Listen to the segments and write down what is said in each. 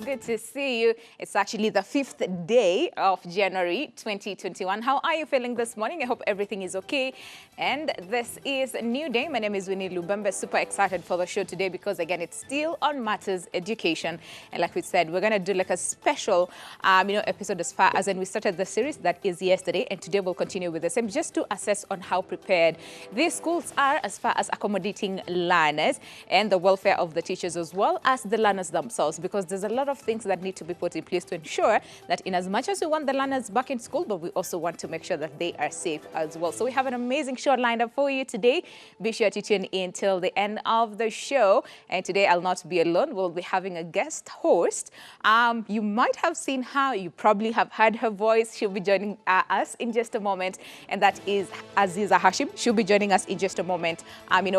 good to see you. It's actually the 5th day of January 2021. How are you feeling this morning? I hope everything is okay. And this is a new day. My name is Winnie Lubembe. Super excited for the show today because, again, it's still on matters education. And like we said, we're going to do like a special, episode as far as when we started the series that is yesterday. And today we'll continue with the same just to assess on how prepared these schools are as far as accommodating learners and the welfare of the teachers as well as the learners themselves, because there's a lot of things that need to be put in place to ensure that in as much as we want the learners back in school, but we also want to make sure that they are safe as well. So we have an amazing show lined up for you today. Be sure to tune in till the end of the show. And today I'll not be alone. We'll be having a guest host. You might have seen her. You probably have heard her voice. She'll be joining us in just a moment. And that is Aziza Hashim. She'll be joining us in just a moment,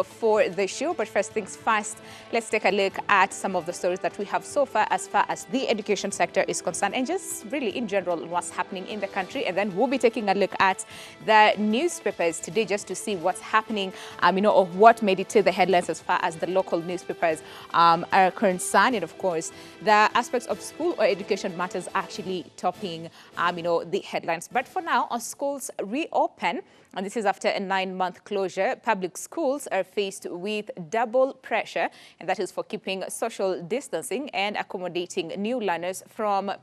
for the show. But first things first, let's take a look at some of the stories that we have so far as the education sector is concerned, and just really in general what's happening in the country. And then we'll be taking a look at the newspapers today just to see what's happening, or what made it to the headlines as far as the local newspapers are concerned. And of course, the aspects of school or education matters actually topping, the headlines. But for now, our schools reopen. And this is after a 9-month closure. Public schools are faced with double pressure, and that is for keeping social distancing and accommodating new learners from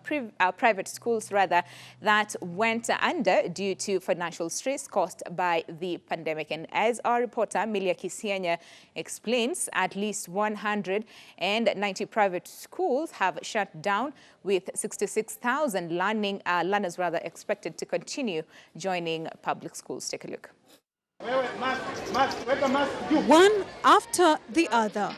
private schools, that went under due to financial stress caused by the pandemic. And as our reporter, Milia Kisianya, explains, at least 190 private schools have shut down, with 66,000 learners expected to continue joining public schools. Take a look. One after the other.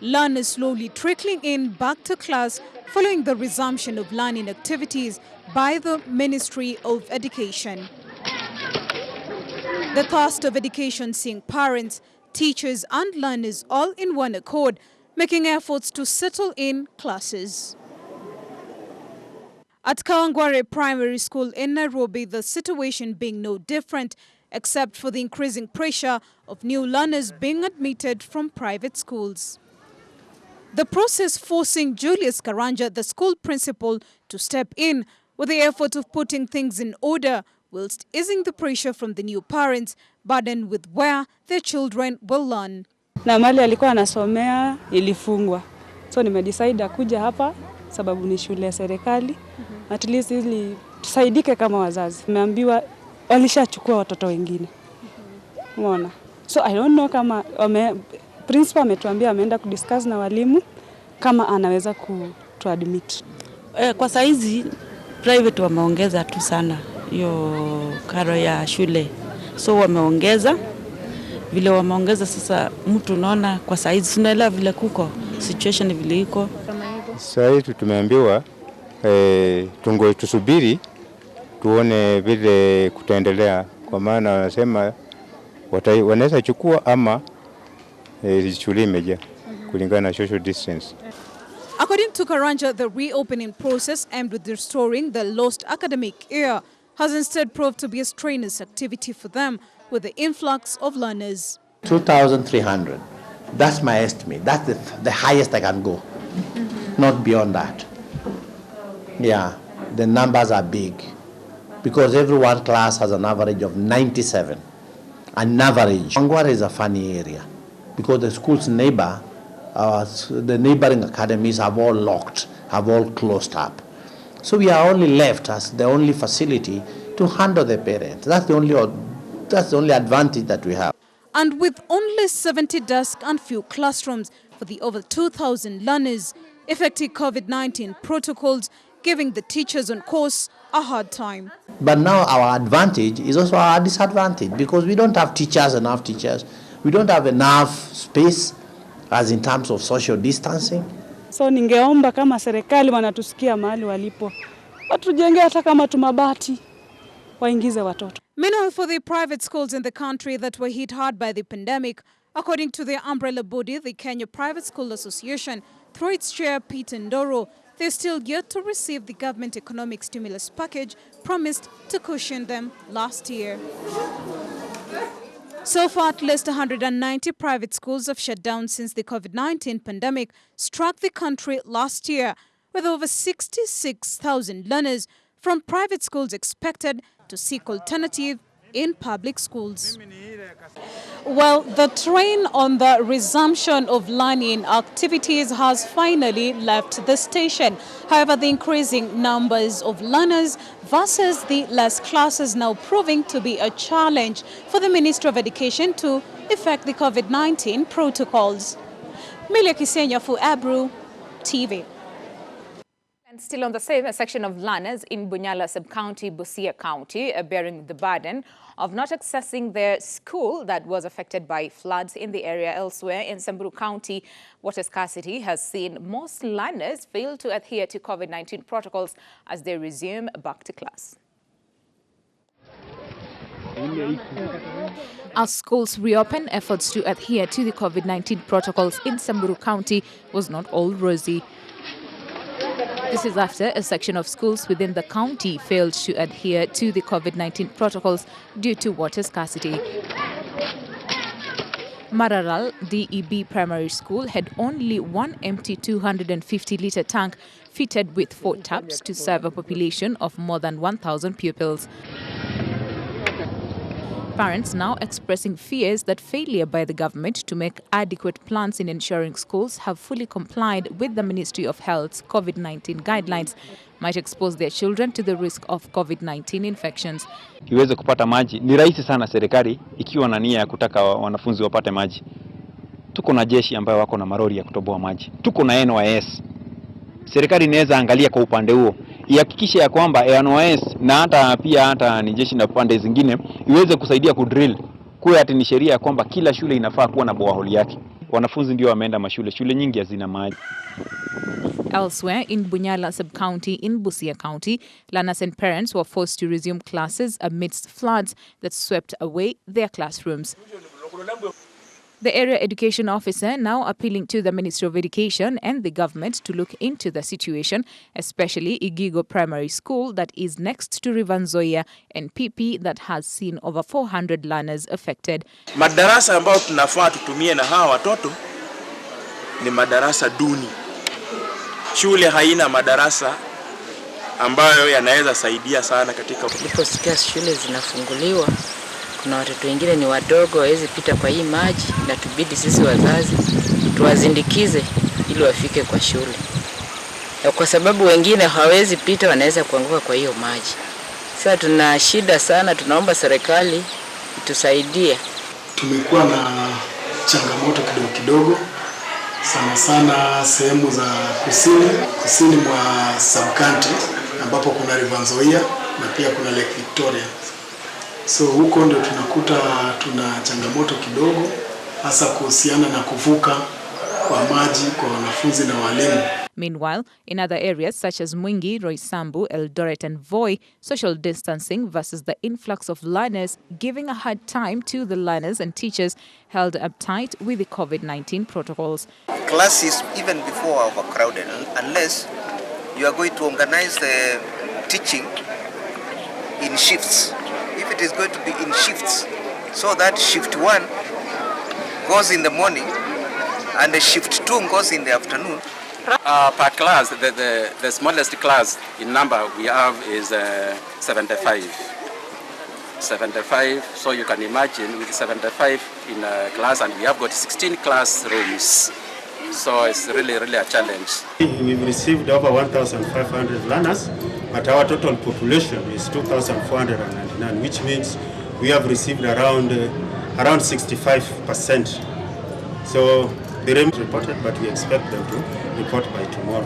Learners slowly trickling in back to class following the resumption of learning activities by the Ministry of Education. The cost of education seeing parents, teachers and learners all in one accord, making efforts to settle in classes. At Kawangware Primary School in Nairobi, the situation being no different, except for the increasing pressure of new learners being admitted from private schools. The process forcing Julius Karanja, the school principal, to step in with the effort of putting things in order, whilst easing the pressure from the new parents burdened with where their children will learn. Na mali alikuwa anasomea ilifungwa. So nimedecide kuja hapa sababu ni shule ya serikali. At least ili tusaidike kama wazazi. Nimeambiwa walishachukua watoto wengine. Umeona? So I don't know kama principal ametuambia ameenda kudiscuss na walimu kama anaweza kuadmit. Kwa saizi private wameongeza tu sana hiyo karo ya shule. So wameongeza vile wameongeza sasa, mtu unaona kwa saizi tunaelewa vile kuko situation vile iko. Sasa tumeambiwa tusubiri tuone vile kutaendelea, kwa maana wanasema wanaweza chukua ama shule imejaa kulingana na social distance. According to Karanja, the reopening process aimed at restoring the lost academic year has instead proved to be a strenuous activity for them, with the influx of learners. 2,300. That's my estimate. That's the highest I can go. Not beyond that. Yeah, the numbers are big because every one class has an average of 97. An average. Kawangware is a funny area because the school's the neighboring academies have all locked, have all closed up. So we are only left as the only facility to handle the parents. That's the only advantage that we have. And with only 70 desks and few classrooms for the over 2,000 learners, effective COVID-19 protocols giving the teachers on course a hard time. But now our advantage is also our disadvantage because we don't have enough teachers. We don't have enough space as in terms of social distancing. So ningeomba kama serikali wanatusikia mahali walipo, watujengee hata kama tumabati, waingize watoto. Meanwhile, for the private schools in the country that were hit hard by the pandemic, according to their umbrella body, the Kenya Private School Association, through its chair, Peter Ndoro, they're still yet to receive the government economic stimulus package promised to cushion them last year. So far, at least 190 private schools have shut down since the COVID-19 pandemic struck the country last year, with over 66,000 learners from private schools expected to seek alternative in public schools. Well, the train on the resumption of learning activities has finally left the station. However, the increasing numbers of learners versus the less classes now proving to be a challenge for the Ministry of Education to effect the COVID-19 protocols. Milia Kisenya for Ebru TV. And still on the same section of learners in Bunyala Sub-County, Busia County, bearing the burden of not accessing their school that was affected by floods in the area. Elsewhere in Samburu County, water scarcity has seen most learners fail to adhere to COVID-19 protocols as they resume back to class. As schools reopen, efforts to adhere to the COVID-19 protocols in Samburu County was not all rosy. This is after a section of schools within the county failed to adhere to the COVID-19 protocols due to water scarcity. Mararal DEB Primary School had only one empty 250-litre tank fitted with 4 taps to serve a population of more than 1,000 pupils. Parents now expressing fears that failure by the government to make adequate plans in ensuring schools have fully complied with the Ministry of Health's COVID-19 guidelines might expose their children to the risk of COVID-19 infections. Iweze kupata maji ni rahisi sana serikali ikiwa na nia ya kutaka wanafunzi wapate maji. Tuko na jeshi ambayo wako na marori ya kutoboa maji. Tuko na NYS. Serikali inaweza angalia kwa upande huo. Ihakikishe ya kwamba NYS na hata ni jeshi na pande zingine iweze kusaidia kudrill. Kuwe ati ni sheria ya kwamba kila shule inafaa kuwa na borehole yake. Wanafunzi ndio wameenda mashule, shule nyingi hazina maji. Elsewhere in Bunyala Sub-County in Busia County, learners and parents were forced to resume classes amidst floods that swept away their classrooms. The area education officer now appealing to the Ministry of Education and the government to look into the situation, especially Igigo Primary School that is next to River Nzoia and PP that has seen over 400 learners affected. Madarasa ambayo tunafaa tutumie na hawa watoto ni madarasa duni. Shule haina madarasa ambayo yanaweza saidia sana katika kusikia shule zinafunguliwa. Kuna watoto wengine ni wadogo hawezi pita kwa hii maji na tubidi sisi wazazi tuwazindikize ili wafike kwa shule. Na kwa sababu wengine hawezi pita wanaweza kuanguka kwa hiyo maji. Sasa tuna shida sana, tunaomba serikali itusaidie. Tumekuwa na changamoto kidogo sana sehemu za kusini mwa sub-county ambapo kuna River Nzoia na pia kuna Lake Victoria. So huko ndio tunakuta tuna changamoto kidogo hasa kuhusiana na kuvuka kwa maji kwa wanafunzi na walimu. Meanwhile, in other areas such as Mwingi, Roysambu, Eldoret and Voi, social distancing versus the influx of learners giving a hard time to the learners and teachers held uptight with the COVID-19 protocols. Classes even before are overcrowded unless you are going to organize the teaching in shifts. If it is going to be in shifts, so that shift 1 goes in the morning and the shift 2 goes in the afternoon. Per class, the smallest class in number we have is 75. 75, so you can imagine with 75 in a class, and we have got 16 classrooms. So it's really a challenge. We've received over 1,500 learners, but our total population is 2,499, which means we have received around 65%. So the remaining reported, but we expect them to report by tomorrow.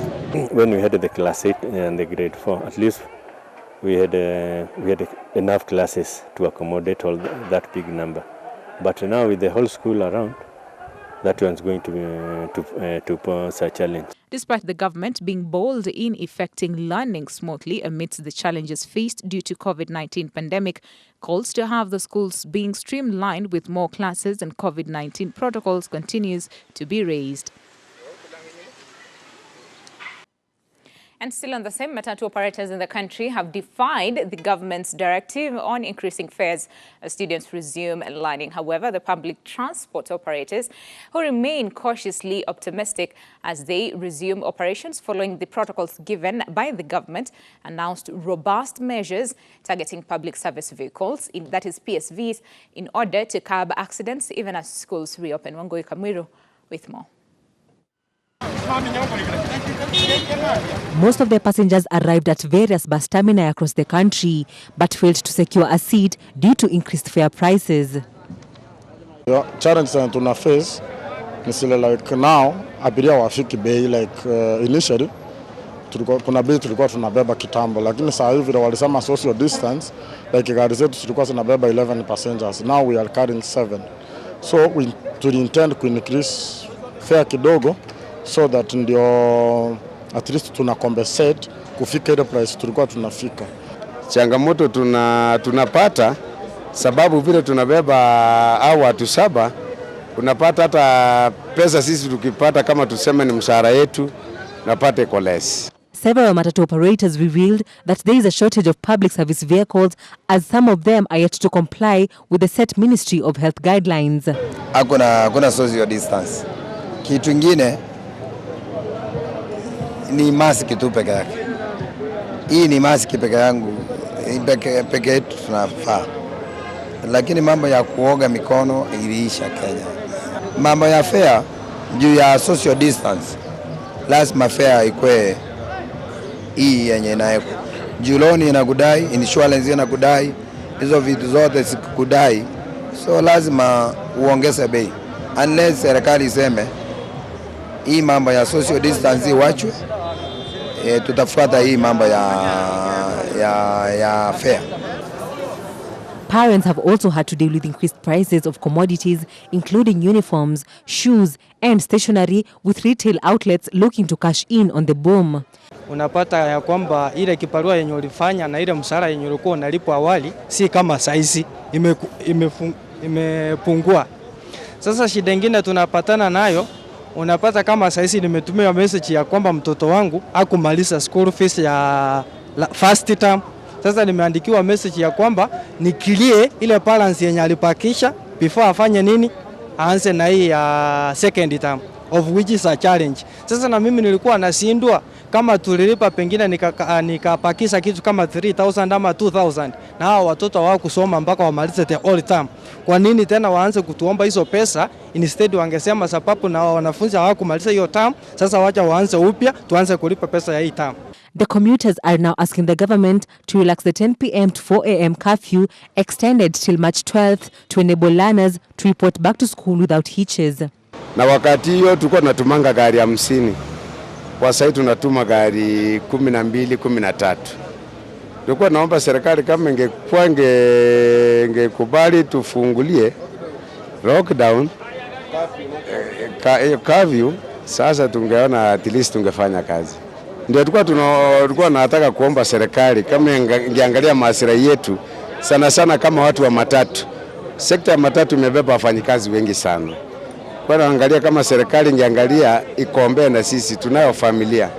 When we had the class 8 and the grade 4, at least we had enough classes to accommodate all that big number. But now with the whole school around, that one's going to pose a challenge. Despite the government being bold in effecting learning smoothly amidst the challenges faced due to COVID-19 pandemic, calls to have the schools being streamlined with more classes and COVID-19 protocols continues to be raised. And still on the same, matatu operators in the country have defied the government's directive on increasing fares as students resume learning. However, the public transport operators who remain cautiously optimistic as they resume operations following the protocols given by the government announced robust measures targeting public service vehicles, that is PSVs, in order to curb accidents even as schools reopen. Wangoi Kamiru with more. Most of their passengers arrived at various bus terminals across the country but failed to secure a seat due to increased fare prices. The challenge that tuna face is like now abiria wafiki bei like initially kuna bei tulikuwa tunabeba kitambo, lakini sasa hivi walisema social distance like gari zetu tulikuwa tunabeba 11 passengers, now we are carrying 7, so we intend to increase fare kidogo so that ndio at least tuna compensate kufika ile price tulikuwa tunafika. Changamoto tunapata sababu vile tunabeba au watu 7, unapata hata pesa sisi tukipata kama tuseme ni mshahara yetu napate iko less. Several matatu operators revealed that there is a shortage of public service vehicles as some of them are yet to comply with the set Ministry of Health guidelines. Hakuna social distance. Kitu kingine ni maski tu peke yake. Hii ni maski peke yangu, peke yetu tunafaa. Lakini mambo ya kuoga mikono iliisha Kenya. Mambo ya fare juu ya social distance, lazima fare ikwe hii yenye naeko. Juloni inakudai, insurance inakudai, hizo vitu zote sikudai. So lazima uongeze bei. Unless serikali iseme hii mambo ya social distance iwachwe, tutafuata hii mambo ya fare. Parents have also had to deal with increased prices of commodities including uniforms, shoes and stationery, with retail outlets looking to cash in on the boom. Unapata ya kwamba ile kiparua yenye ulifanya na ile mshahara yenye ulikuwa unalipwa awali si kama saizi, imepungua. Sasa shida nyingine tunapatana nayo, unapata kama saizi nimetumia message ya kwamba mtoto wangu hakumaliza school fees ya first term. Sasa nimeandikiwa message ya kwamba nikilie ile balance yenye alipakisha before afanye nini, aanze na hii ya second term, of which is a challenge. Sasa na mimi nilikuwa nasindwa kama tulilipa pengine nikapakisha kitu kama 3,000 ama 2,000 na hao watoto hawao kusoma mpaka wamalize the all term. Kwa nini tena waanze kutuomba hizo pesa? Instead wangesema sababu na wanafunzi hawakumaliza hiyo term, sasa wacha waanze upya tuanze kulipa pesa ya hii term. The commuters are now asking the government to relax the 10 p.m. to 4 a.m. curfew extended till March 12th to enable learners to report back to school without hitches. Na wakati hiyo tulikuwa tunatumanga gari 50. Kwa sasa tunatuma gari 12, 13. Tulikuwa naomba serikali kama ingekubali tufungulie lockdown curfew, sasa tungeona at least tungefanya kazi. Ndio tulikuwa nataka kuomba serikali kama ingeangalia maslahi yetu sana sana kama watu wa matatu. Sekta ya matatu imebeba wafanyikazi wengi sana. Kwa naangalia kama serikali ingeangalia ikombee na sisi tunayo familia.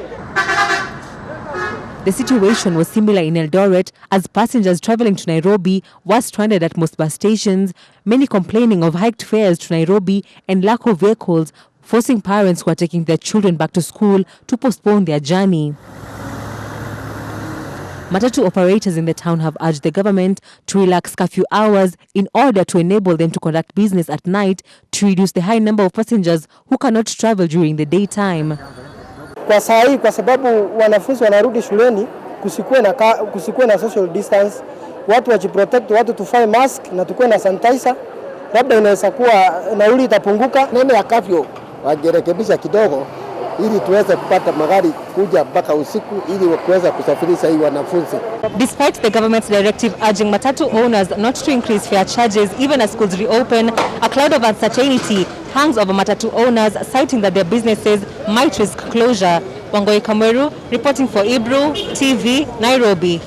The situation was similar in Eldoret as passengers traveling to Nairobi were stranded at most bus stations, many complaining of hiked fares to Nairobi and lack of vehicles, forcing parents who are taking their children back to school to postpone their journey. Matatu operators in the town have urged the government to relax curfew hours in order to enable them to conduct business at night to reduce the high number of passengers who cannot travel during the daytime. Kwa saa hii kwa sababu wanafunzi wanarudi shuleni, kusikue na social distance, watu wajiprotect, watu tufae mask na tukue na sanitizer, labda inaweza kuwa nauli itapunguka. Neno ya curfew wajirekebisha kidogo ili tuweze kupata magari kuja mpaka usiku ili kuweza kusafirisha hii wanafunzi. Despite the government's directive urging matatu owners not to increase fare charges even as schools reopen, a cloud of uncertainty hangs over matatu owners, citing that their businesses might risk closure. Wangoi Kamiru reporting for Ebru TV, Nairobi.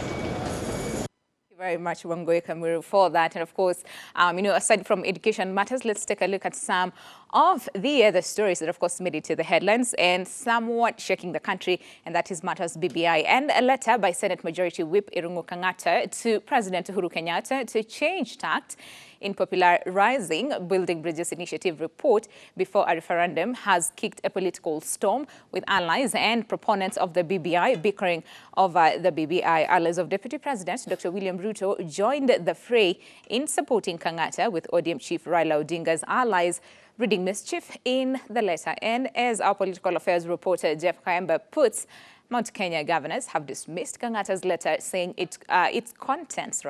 Very much, Wangoi Kamuru, for that. And of course, aside from education matters, let's take a look at some of the other stories that, of course, made it to the headlines and somewhat shaking the country, and that is matters BBI. And a letter by Senate Majority Whip Irungu Kang'ata to President Uhuru Kenyatta to change tact in popularizing Building Bridges Initiative report before a referendum has kicked a political storm, with allies and proponents of the BBI bickering over the BBI. Allies of Deputy President Dr. William Ruto joined the fray in supporting Kang'ata, with ODM Chief Raila Odinga's allies reading mischief in the letter. And as our political affairs reporter Jeff Kayamba puts, Mount Kenya governors have dismissed Kang'ata's letter, saying its contents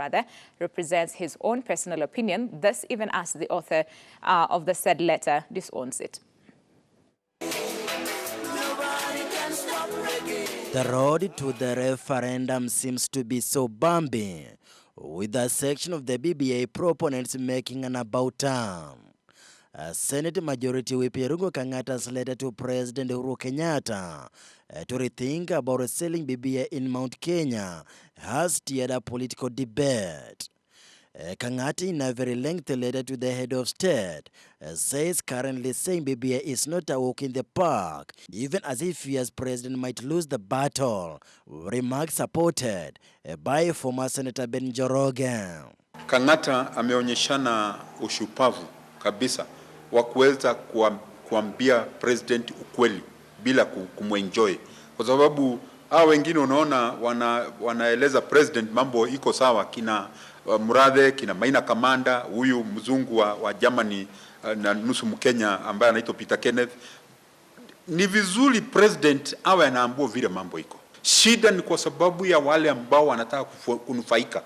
represents his own personal opinion. Thus, even as the author of the said letter disowns it. The road to the referendum seems to be so bumpy, with a section of the BBI proponents making an about turn. Senate Majority Whip Irungu Kang'ata's letter to President Uhuru Kenyatta to rethink about selling BBI in Mount Kenya has stirred a political debate. Kang'ata, in a very lengthy letter to the head of state, says currently saying BBI is not a walk in the park, even as he fears President might lose the battle. Remarks supported by former Senator Ben Njoroge. Kang'ata ameonyeshana ushupavu kabisa wa kuweza kuambia president ukweli bila kumwenjoy, kwa sababu hao wengine unaona wanaeleza president mambo iko sawa, kina Murathe, kina Maina Kamanda, huyu mzungu wa Germany na nusu Mkenya ambaye anaitwa Peter Kenneth. Ni vizuri president awe anaambia vile mambo iko. Shida ni kwa sababu ya wale ambao wanataka kunufaika.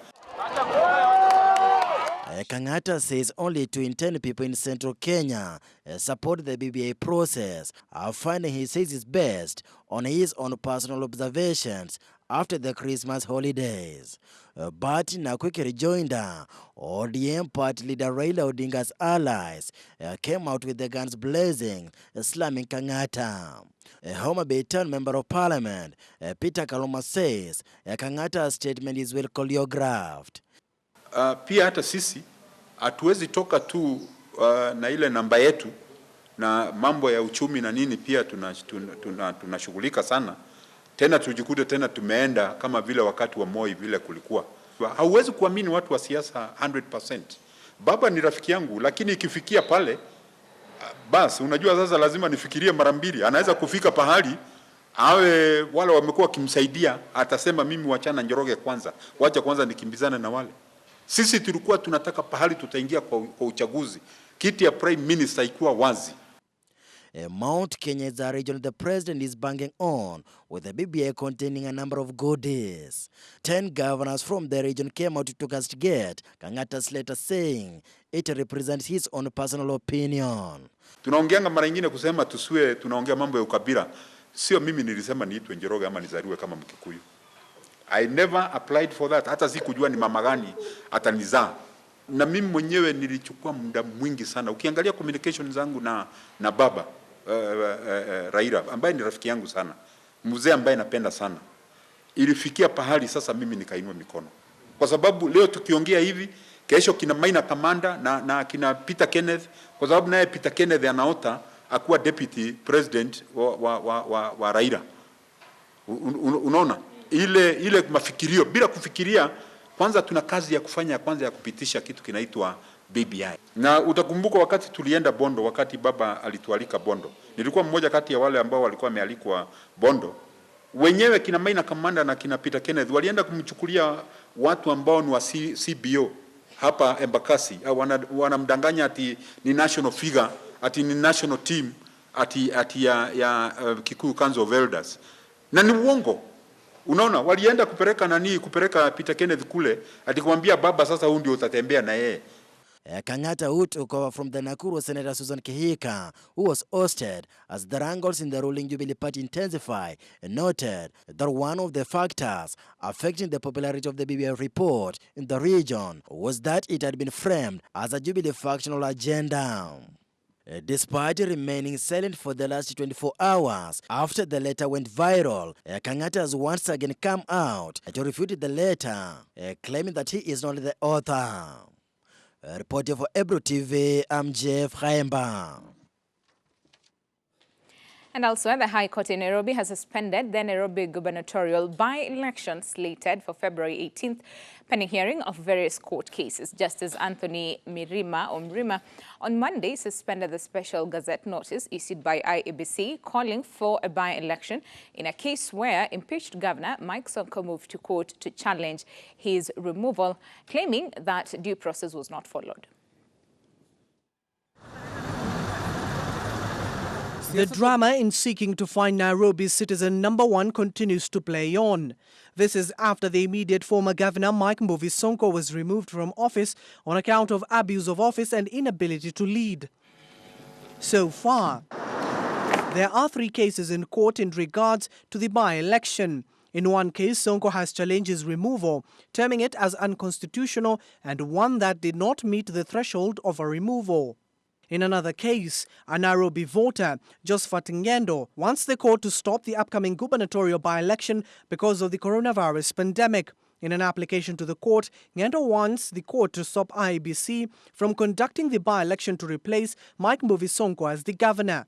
Kang'ata says only 210 people in central Kenya support the BBI process, finding he says is best on his own personal observations after the Christmas holidays. But in a quick rejoinder, ODM party leader Raila Odinga's allies came out with the guns blazing, slamming Kang'ata. A Homa Bay Town Member of Parliament, Peter Kaluma, says Kang'ata's statement is well choreographed. Pia hata sisi hatuwezi toka tu na ile namba yetu na mambo ya uchumi na nini, pia tunashughulika sana. Tena tujikute tena tumeenda kama vile wakati wa Moi vile kulikuwa. Hauwezi kuamini watu wa siasa 100%. Baba ni rafiki yangu, lakini ikifikia pale basi unajua sasa lazima nifikirie mara mbili. Anaweza kufika pahali awe wale wamekuwa kimsaidia atasema mimi wachana Njoroge kwanza, wacha kwanza nikimbizane na wale. Sisi tulikuwa tunataka pahali tutaingia kwa uchaguzi, kiti ya prime minister ikuwa wazi. Mount Kenya is a region the president is banking on, with the BBI containing a number of goodies. 10 governors from the region came out to castigate Kang'ata's letter, saying it represents his own personal opinion. Tunaongeanga mara nyingine kusema tusiwe tunaongea mambo ya ukabila. Sio mimi nilisema niitwe Njoroge ama nizaliwe kama Mkikuyu. I never applied for that. Hata sikujua ni mama gani atanizaa. Na mimi mwenyewe nilichukua muda mwingi sana. Ukiangalia communication zangu na baba Raila ambaye ni rafiki yangu sana, mzee ambaye napenda sana, ilifikia pahali sasa mimi nikainua mikono, kwa sababu leo tukiongea hivi, kesho kina Maina Kamanda na kina Peter Kenneth, kwa sababu naye Peter Kenneth anaota akuwa deputy president wa Raila. Unaona ile mafikirio bila kufikiria. Kwanza tuna kazi ya kufanya, kwanza ya kupitisha kitu kinaitwa BBI. Na utakumbuka wakati tulienda Bondo, wakati baba alitualika Bondo, nilikuwa mmoja kati ya wale ambao walikuwa wamealikwa Bondo. Wenyewe kina Maina Kamanda na kina Peter Kenneth walienda kumchukulia watu ambao ni wa CBO hapa Embakasi, wanamdanganya ati ni national figure, ati ni national team, ati ya Kikuyu Council of Elders. Na ni uongo. Unaona, walienda kupeleka Peter Kenneth kule, atikwambia baba sasa huyu ndio utatembea na yeye. Kang'ata, who took over from the Nakuru Senator Susan Kihika, who was ousted as the wrangles in the ruling Jubilee Party intensify, noted that one of the factors affecting the popularity of the BBI report in the region was that it had been framed as a Jubilee factional agenda. despite remaining silent for the last 24 hours after the letter went viral. Kang'ata has once again come out to refute the letter, claiming that he is not the author. Reporting for Ebru TV, I'm Jeff Khaemba. And elsewhere, the High Court in Nairobi has suspended the Nairobi gubernatorial by-election slated for February 18th, pending hearing of various court cases. Justice Anthony Mrima on Monday suspended the special gazette notice issued by IEBC calling for a by-election in a case where impeached Governor Mike Sonko moved to court to challenge his removal, claiming that due process was not followed. The drama in seeking to find Nairobi's citizen #1 continues to play on. This is after the immediate former governor Mike Mbuvi Sonko was removed from office on account of abuse of office and inability to lead. So far, there are 3 cases in court in regards to the by-election. In one case, Sonko has challenged his removal, terming it as unconstitutional and one that did not meet the threshold of a removal. In another case, a Nairobi voter, Josephat Ngendo, wants the court to stop the upcoming gubernatorial by-election because of the coronavirus pandemic. In an application to the court, Ngendo wants the court to stop IEBC from conducting the by-election to replace Mike Mbuvi Sonko as the governor.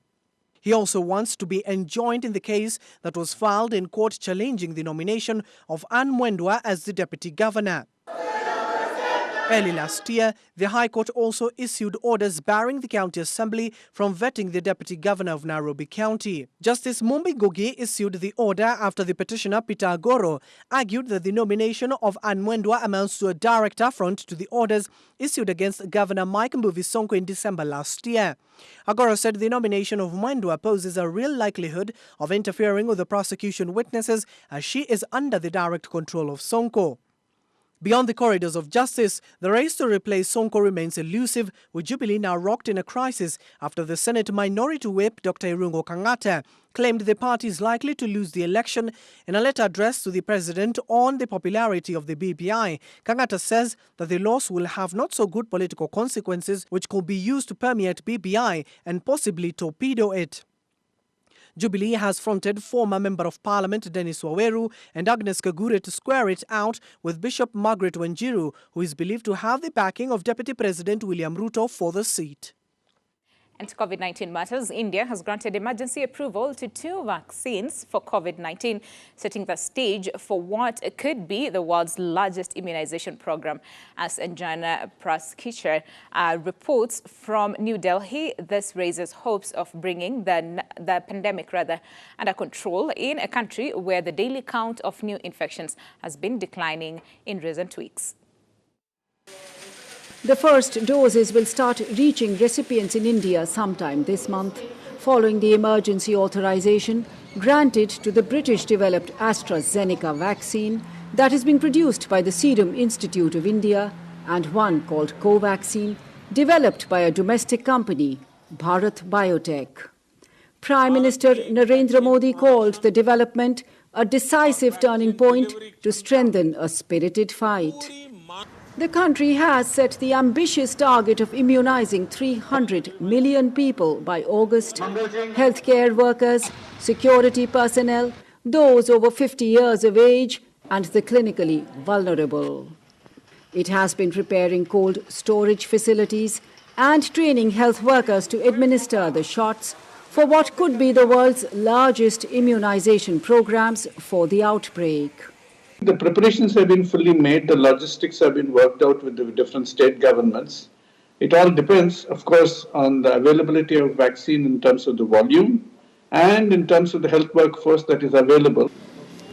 He also wants to be enjoined in the case that was filed in court challenging the nomination of Anne Mwendwa as the deputy governor. Early last year, the High Court also issued orders barring the County Assembly from vetting the Deputy Governor of Nairobi County. Justice Mumbi Ngugi issued the order after the petitioner Peter Agoro argued that the nomination of Anne Mwendwa amounts to a direct affront to the orders issued against Governor Mike Mbuvi Sonko in December last year. Agoro said the nomination of Mwendwa poses a real likelihood of interfering with the prosecution witnesses as she is under the direct control of Sonko. Beyond the corridors of justice, the race to replace Sonko remains elusive, with Jubilee now rocked in a crisis after the Senate Minority Whip, Dr. Irungo Kang'ata, claimed the party is likely to lose the election. In a letter addressed to the president on the popularity of the BBI, Kang'ata says that the loss will have not so good political consequences, which could be used to permeate BBI and possibly torpedo it. Jubilee has fronted former Member of Parliament Dennis Waweru and Agnes Kagure to square it out with Bishop Margaret Wanjiru, who is believed to have the backing of Deputy President William Ruto for the seat. And to COVID-19 matters, India has granted emergency approval to 2 vaccines for COVID-19, setting the stage for what could be the world's largest immunization program. As Anjana Praskishar reports from New Delhi, this raises hopes of bringing the pandemic under control in a country where the daily count of new infections has been declining in recent weeks. The first doses will start reaching recipients in India sometime this month, following the emergency authorization granted to the British-developed AstraZeneca vaccine that is being produced by the Serum Institute of India and one called Covaxin, developed by a domestic company, Bharat Biotech. Prime Minister Narendra Modi called the development a decisive turning point to strengthen a spirited fight. The country has set the ambitious target of immunizing 300 million people by August. Healthcare workers, security personnel, those over 50 years of age, and the clinically vulnerable. It has been preparing cold storage facilities and training health workers to administer the shots for what could be the world's largest immunization programs for the outbreak. The preparations have been fully made, the logistics have been worked out with the different state governments. It all depends, of course, on the availability of vaccine in terms of the volume and in terms of the health workforce that is available.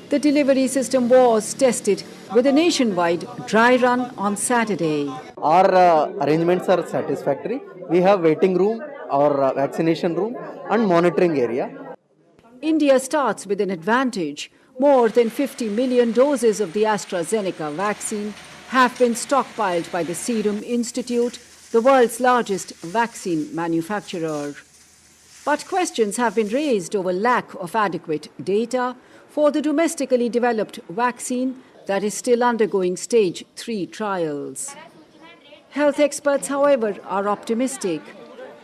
The delivery system was tested with a nationwide dry run on Saturday. Our arrangements are satisfactory. We have waiting room, our vaccination room and monitoring area. India starts with an advantage. More than 50 million doses of the AstraZeneca vaccine have been stockpiled by the Serum Institute, the world's largest vaccine manufacturer. But questions have been raised over lack of adequate data for the domestically developed vaccine that is still undergoing stage 3 trials. Health experts, however, are optimistic.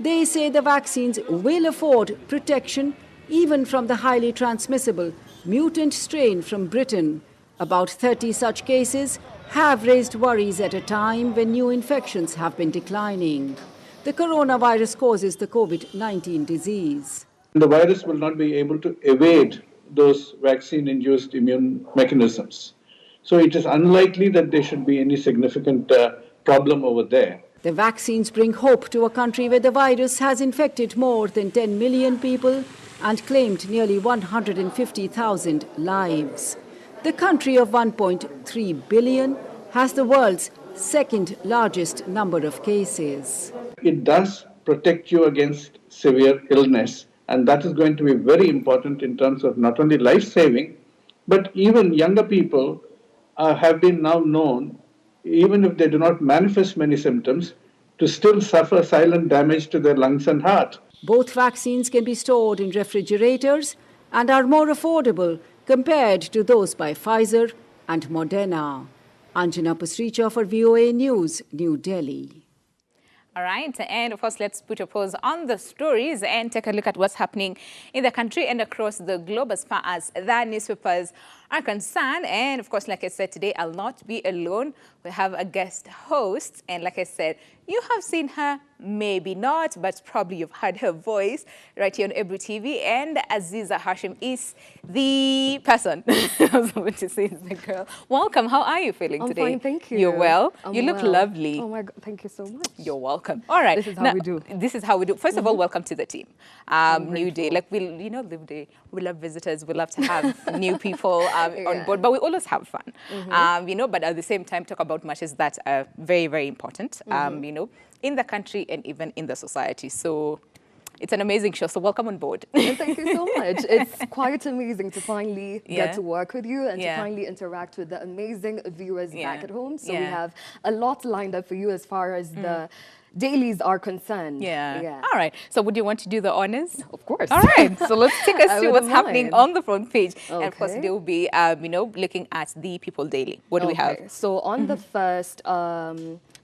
They say the vaccines will afford protection even from the highly transmissible mutant strain from Britain. About 30 such cases have raised worries at a time when new infections have been declining. The coronavirus causes the COVID-19 disease. The virus will not be able to evade those vaccine-induced immune mechanisms. So it is unlikely that there should be any significant problem over there. The vaccines bring hope to a country where the virus has infected more than 10 million people and claimed nearly 150,000 lives. The country of 1.3 billion has the world's second largest number of cases. It does protect you against severe illness, and that is going to be very important in terms of not only life-saving, but even younger people have been now known, even if they do not manifest many symptoms, to still suffer silent damage to their lungs and heart. Both vaccines can be stored in refrigerators and are more affordable compared to those by Pfizer and Moderna. Anjana Pasricha for VOA News, New Delhi. All right, and of course, let's put a pause on the stories and take a look at what's happening in the country and across the globe as far as the newspapers are concerned. And of course, like I said, today I'll not be alone. We have a guest host, and like I said, you have seen her, maybe not, but probably you've heard her voice right here on Ebru TV. And Aziza Hashim is the person. I was going to say is the girl. Welcome. How are you feeling today? I'm fine, thank you. You're well? I'm you look well. lovely. Oh my God, thank you so much. You're welcome. All right. This is how we do. This is how we do. First of all, welcome to the team. New day. Like we love visitors. We love to have new people on board, but we always have fun. But at the same time, talk about matters that are very, very important. In the country and even in the society. So it's an amazing show. So welcome on board. And thank you so much. It's quite amazing to finally get to work with you and to finally interact with the amazing viewers back at home. So we have a lot lined up for you as far as the dailies are concerned. All right. So would you want to do the honors? Of course. All right. So let's take us through what's happening on the front page. Okay. And of course, they will be, looking at the People Daily. What do we have? So on the first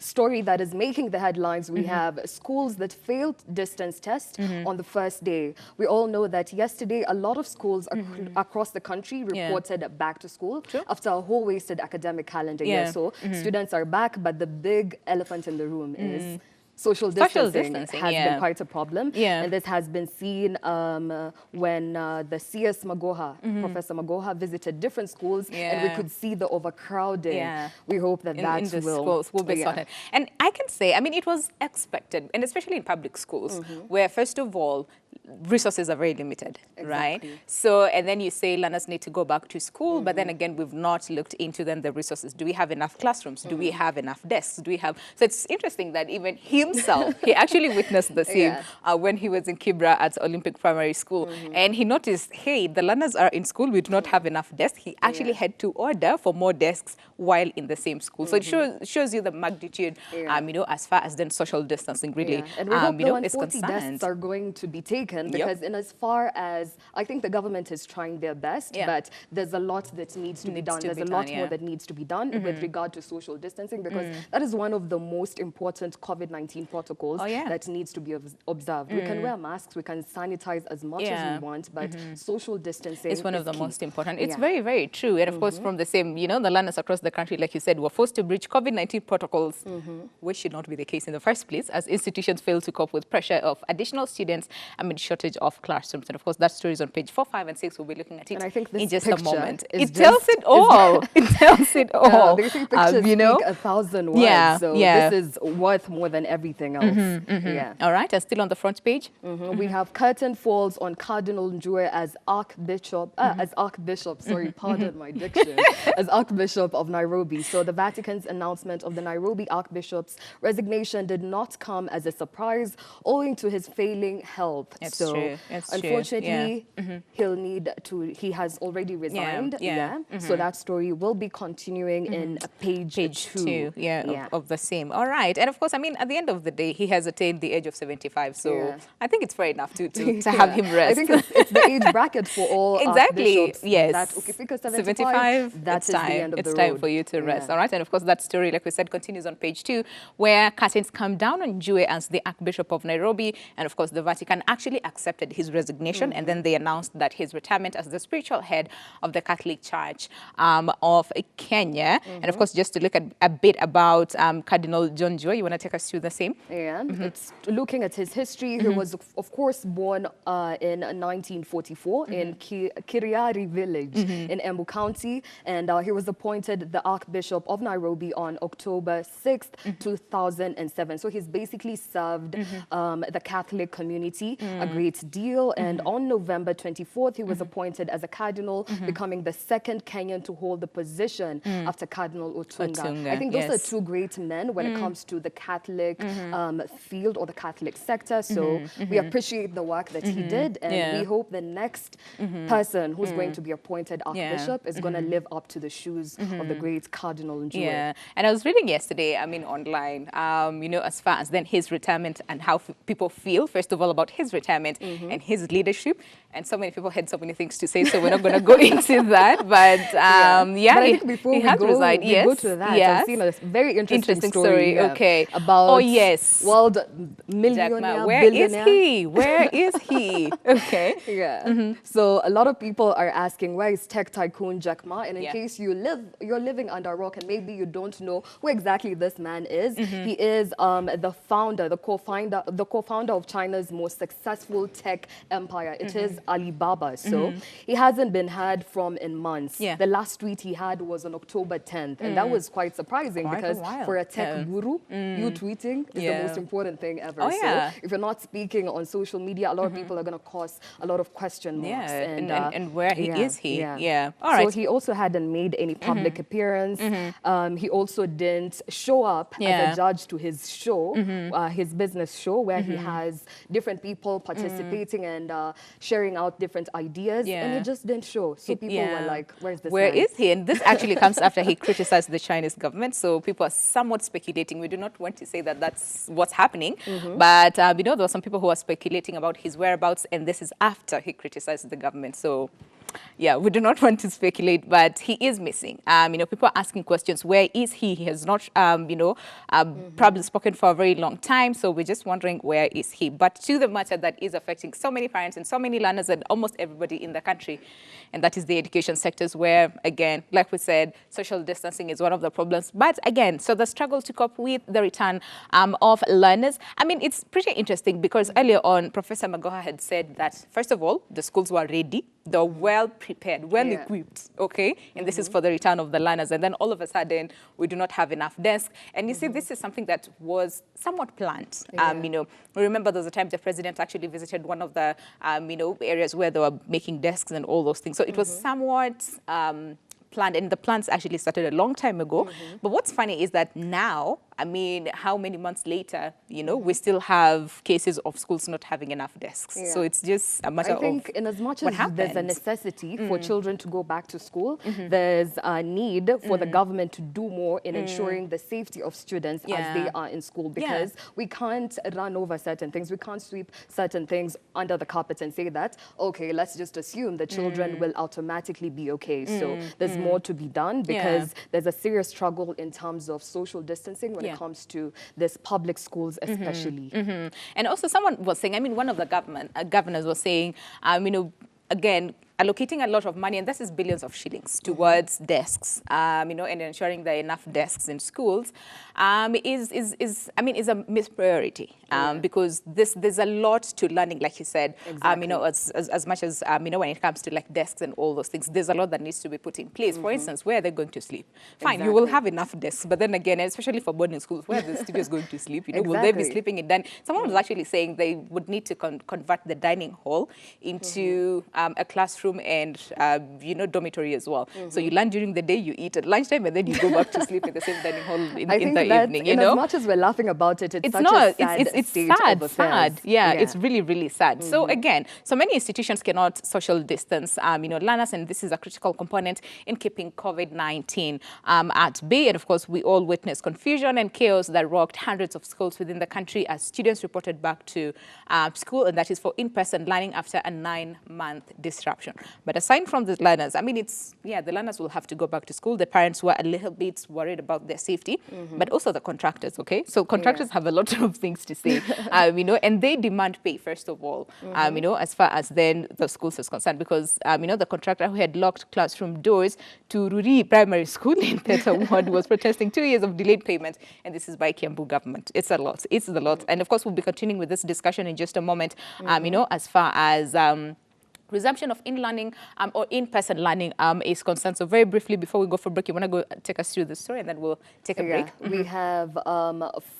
story that is making the headlines, we have schools that failed distance test on the first day. We all know that yesterday a lot of schools across the country reported back to school after a whole wasted academic calendar year. So students are back, but the big elephant in the room is social distancing has been quite a problem. And this has been seen when the CS Magoha, Professor Magoha, visited different schools and we could see the overcrowding. We hope that that in the schools will be sorted. And I can say, I mean, it was expected, and especially in public schools, where first of all, resources are very limited, right? So, and then you say learners need to go back to school, but then again, we've not looked into then the resources. Do we have enough classrooms? Do we have enough desks? Do we have? So it's interesting that even himself, he actually witnessed the same when he was in Kibra at Olympic Primary School, and he noticed, hey, the learners are in school, we do not have enough desks. He actually had to order for more desks while in the same school. So it shows you the magnitude, as far as then social distancing really, and we hope the is 140 concerned. desks are going to be taken because in as far as I think the government is trying their best, but there's a lot that needs to be done. There's a lot more that needs to be done with regard to social distancing because that is one of the most important COVID-19 protocols that needs to be observed. We can wear masks, we can sanitize as much as we want, but social distancing is one of the key. most important. It's very, very true. And of course, from the same, the learners across the country, like you said, were forced to breach COVID-19 protocols, which should not be the case in the first place, as institutions fail to cope with pressure of additional students amid shortage of classrooms. And of course, that story is on page 4, 5, and 6. We'll be looking at it and I think this in just a moment. It tells it all. It tells it all. These pictures speak 1,000 words. So this is worth more than everything else. All right. And still on the front page, we have curtain falls on Cardinal Njue as Archbishop. Sorry, pardon my diction. As Archbishop of Nairobi. So the Vatican's announcement of the Nairobi Archbishop's resignation did not come as a surprise, owing to his failing health. It's so true. It's true. unfortunately, Yeah. he'll need to. He has already resigned. So that story will be continuing in page two. Of the same. All right. And of course, I mean, at the end of the day, he has attained the age of 75. So I think it's fair enough to have him rest. I think it's the age bracket for all exactly. Yes. That ukifika 75, that is the end of it's the time road. for you to rest. All right. And of course, that story, like we said, continues on page 2, where curtains come down on Jue as the Archbishop of Nairobi. And of course, the Vatican actually accepted his resignation. And then they announced that his retirement as the spiritual head of the Catholic Church of Kenya. And of course, just to look at a bit about Cardinal John Jue, you want to take us through the same? Yeah, it's looking at his history. He was, of course, born in 1944 in Kiriari village in Embu County. And he was appointed the Archbishop of Nairobi on October 6th, 2007. So he's basically served the Catholic community a great deal. And on November 24th, he was appointed as a cardinal, becoming the second Kenyan to hold the position after Cardinal Otunga. I think those are two great men when it comes to the Catholic field or the Catholic sector. So we appreciate the work that he did, and we hope the next person who's going to be appointed Archbishop is going to live up to the shoes of the great Cardinal Jue. Yeah, and I was reading yesterday, I mean, online, you know, as far as then his retirement and how people feel, first of all, about his retirement and his leadership. And so many people had so many things to say, so we're not going to go into that. But but I think before he we has go, resigned. we go to that, I've seen a very interesting story. Okay. About world millionaire, where billionaire. is he? Where is he? Okay. So a lot of people are asking, where is tech tycoon Jack Ma? And in case you're living under a rock and maybe you don't know who exactly this man is, he is the founder, the co-founder of China's most successful tech empire. It is Alibaba. So he hasn't been heard from in months. The last tweet he had was on October 10th. And that was quite surprising because for a tech guru, you tweeting is the most important thing ever. So if you're not speaking on social media, a lot of people are going to cause a lot of question marks. And where is he? All right. So he also hadn't made any public appearance. He also didn't show up as a judge to his show, his business show, where he has different people participating and sharing out different ideas. And he just didn't show. So people were like, where's this Where man? is he? And this actually comes after he criticized the Chinese government. So people are somewhat speculating. We do not want to say that that's what's happening. But, you know, there were some people who are speculating about his whereabouts. And this is after he criticized the government. So yeah, we do not want to speculate, but he is missing. You know, people are asking questions. Where is he? He has not, you know, probably spoken for a very long time. So we're just wondering, where is he? But to the matter that is affecting so many parents and so many learners and almost everybody in the country, and that is the education sectors where, again, like we said, social distancing is one of the problems. But again, so the struggle to cope with the return of learners. I mean, it's pretty interesting because earlier on, Professor Magoha had said that, first of all, the schools were ready. They're well prepared, well equipped, okay? And this is for the return of the learners. And then all of a sudden, we do not have enough desks. And you see, this is something that was somewhat planned. You know, remember there was a time the president actually visited one of the, you know, areas where they were making desks and all those things. So it was somewhat planned, and the plans actually started a long time ago. But what's funny is that now, I mean, how many months later, you know, we still have cases of schools not having enough desks. So it's just a matter of I think in as much as there's a necessity for children to go back to school, there's a need for the government to do more in ensuring the safety of students as they are in school, because we can't run over certain things. We can't sweep certain things under the carpet and say that, okay, let's just assume the children will automatically be okay. So there's more to be done because there's a serious struggle in terms of social distancing when it comes to this public schools especially. And also someone was saying, I mean, one of the governors was saying, you know, again, allocating a lot of money, and this is billions of shillings, towards desks, you know, and ensuring there are enough desks in schools, is a missed priority, because there's a lot to learning, like you said, you know, as much as, you know, when it comes to like desks and all those things, there's a lot that needs to be put in place. For instance, where are they going to sleep? Fine, you will have enough desks, but then again, especially for boarding schools, where are the students going to sleep? You know, will they be sleeping in dining? Someone was actually saying they would need to convert the dining hall into a classroom classroom and, dormitory as well. So you learn during the day, you eat at lunchtime, and then you go back to sleep in the same dining hall in I the think that evening, in as much as we're laughing about it, it's such a sad it's state sad, of affairs. sad. Yeah, it's really, really sad. So again, so many institutions cannot social distance, learners, and this is a critical component in keeping COVID-19 at bay. And of course, we all witnessed confusion and chaos that rocked hundreds of schools within the country as students reported back to school, and that is for in-person learning after a 9-month disruption. But aside from the learners, the learners will have to go back to school. The parents were a little bit worried about their safety, but also the contractors, okay? So contractors have a lot of things to say, and they demand pay, first of all, as far as then the schools is concerned, because, the contractor who had locked classroom doors to Ruri Primary School in Theta Ward was protesting 2 years of delayed payment, and this is by Kiambu government. It's a lot. It's a lot. And of course, we'll be continuing with this discussion in just a moment, as far as resumption of in-learning or in-person learning is concerned. So very briefly, before we go for break, you want to go take us through the story, and then we'll take a break? We have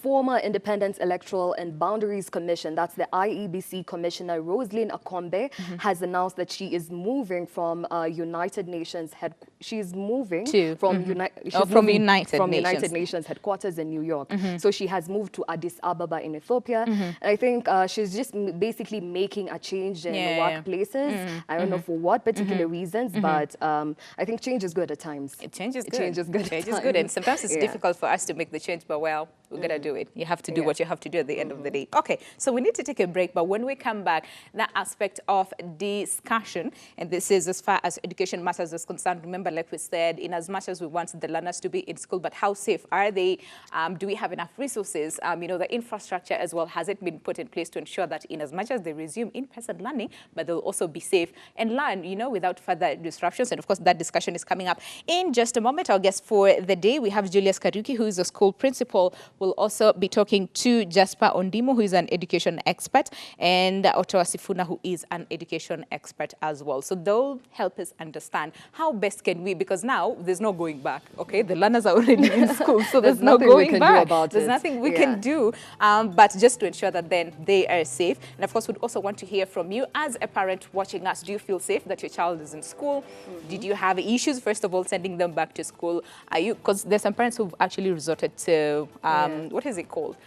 former Independence Electoral and Boundaries Commission, that's the IEBC Commissioner Roselyn Akombe, has announced that she is moving from United Nations she's moving from United Nations headquarters in New York. So she has moved to Addis Ababa in Ethiopia. And I think she's just basically making a change in workplaces. I don't know for what particular reasons, but I think change is good at times. Change is good. Change is good. Change is good, and sometimes it's difficult for us to make the change, but well, we're gonna do it. You have to do what you have to do at the end of the day. Okay, so we need to take a break, but when we come back, that aspect of discussion, and this is as far as education matters is concerned. Remember, like we said, in as much as we want the learners to be in school, but how safe are they? Do we have enough resources? The infrastructure as well, has it been put in place to ensure that in as much as they resume in-person learning, but they'll also be safe and learn, without further disruptions. And of course, that discussion is coming up in just a moment. Our guest for the day, we have Julius Kariuki, who is a school principal. We'll also be talking to Jasper Ondimo, who is an education expert, and Ottawa Sifuna, who is an education expert as well. So they'll help us understand how best can we, because now there's no going back, okay? The learners are already in school, so there's no going back. There's nothing we can do, but just to ensure that then they are safe. And of course, we'd also want to hear from you as a parent watching us. Do you feel safe that your child is in school? Did you have issues, first of all, sending them back to school? Because there's some parents who've actually resorted to, what is it called?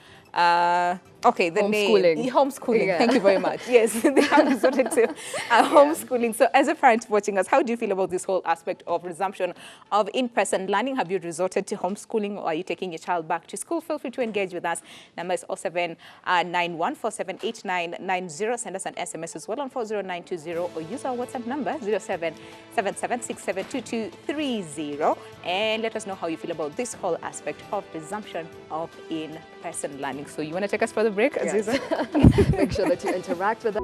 Okay, the homeschooling. Name. Homeschooling. Thank you very much. Yes, they have resorted to homeschooling. So as a parent watching us, how do you feel about this whole aspect of resumption of in-person learning? Have you resorted to homeschooling, or are you taking your child back to school? Feel free to engage with us. Number is 0791478990. Send us an SMS as well on 40920, or use our WhatsApp number 0777672230, and let us know how you feel about this whole aspect of resumption of in-person learning. So you want to take us for the break, Aziza? Make sure that you interact with us.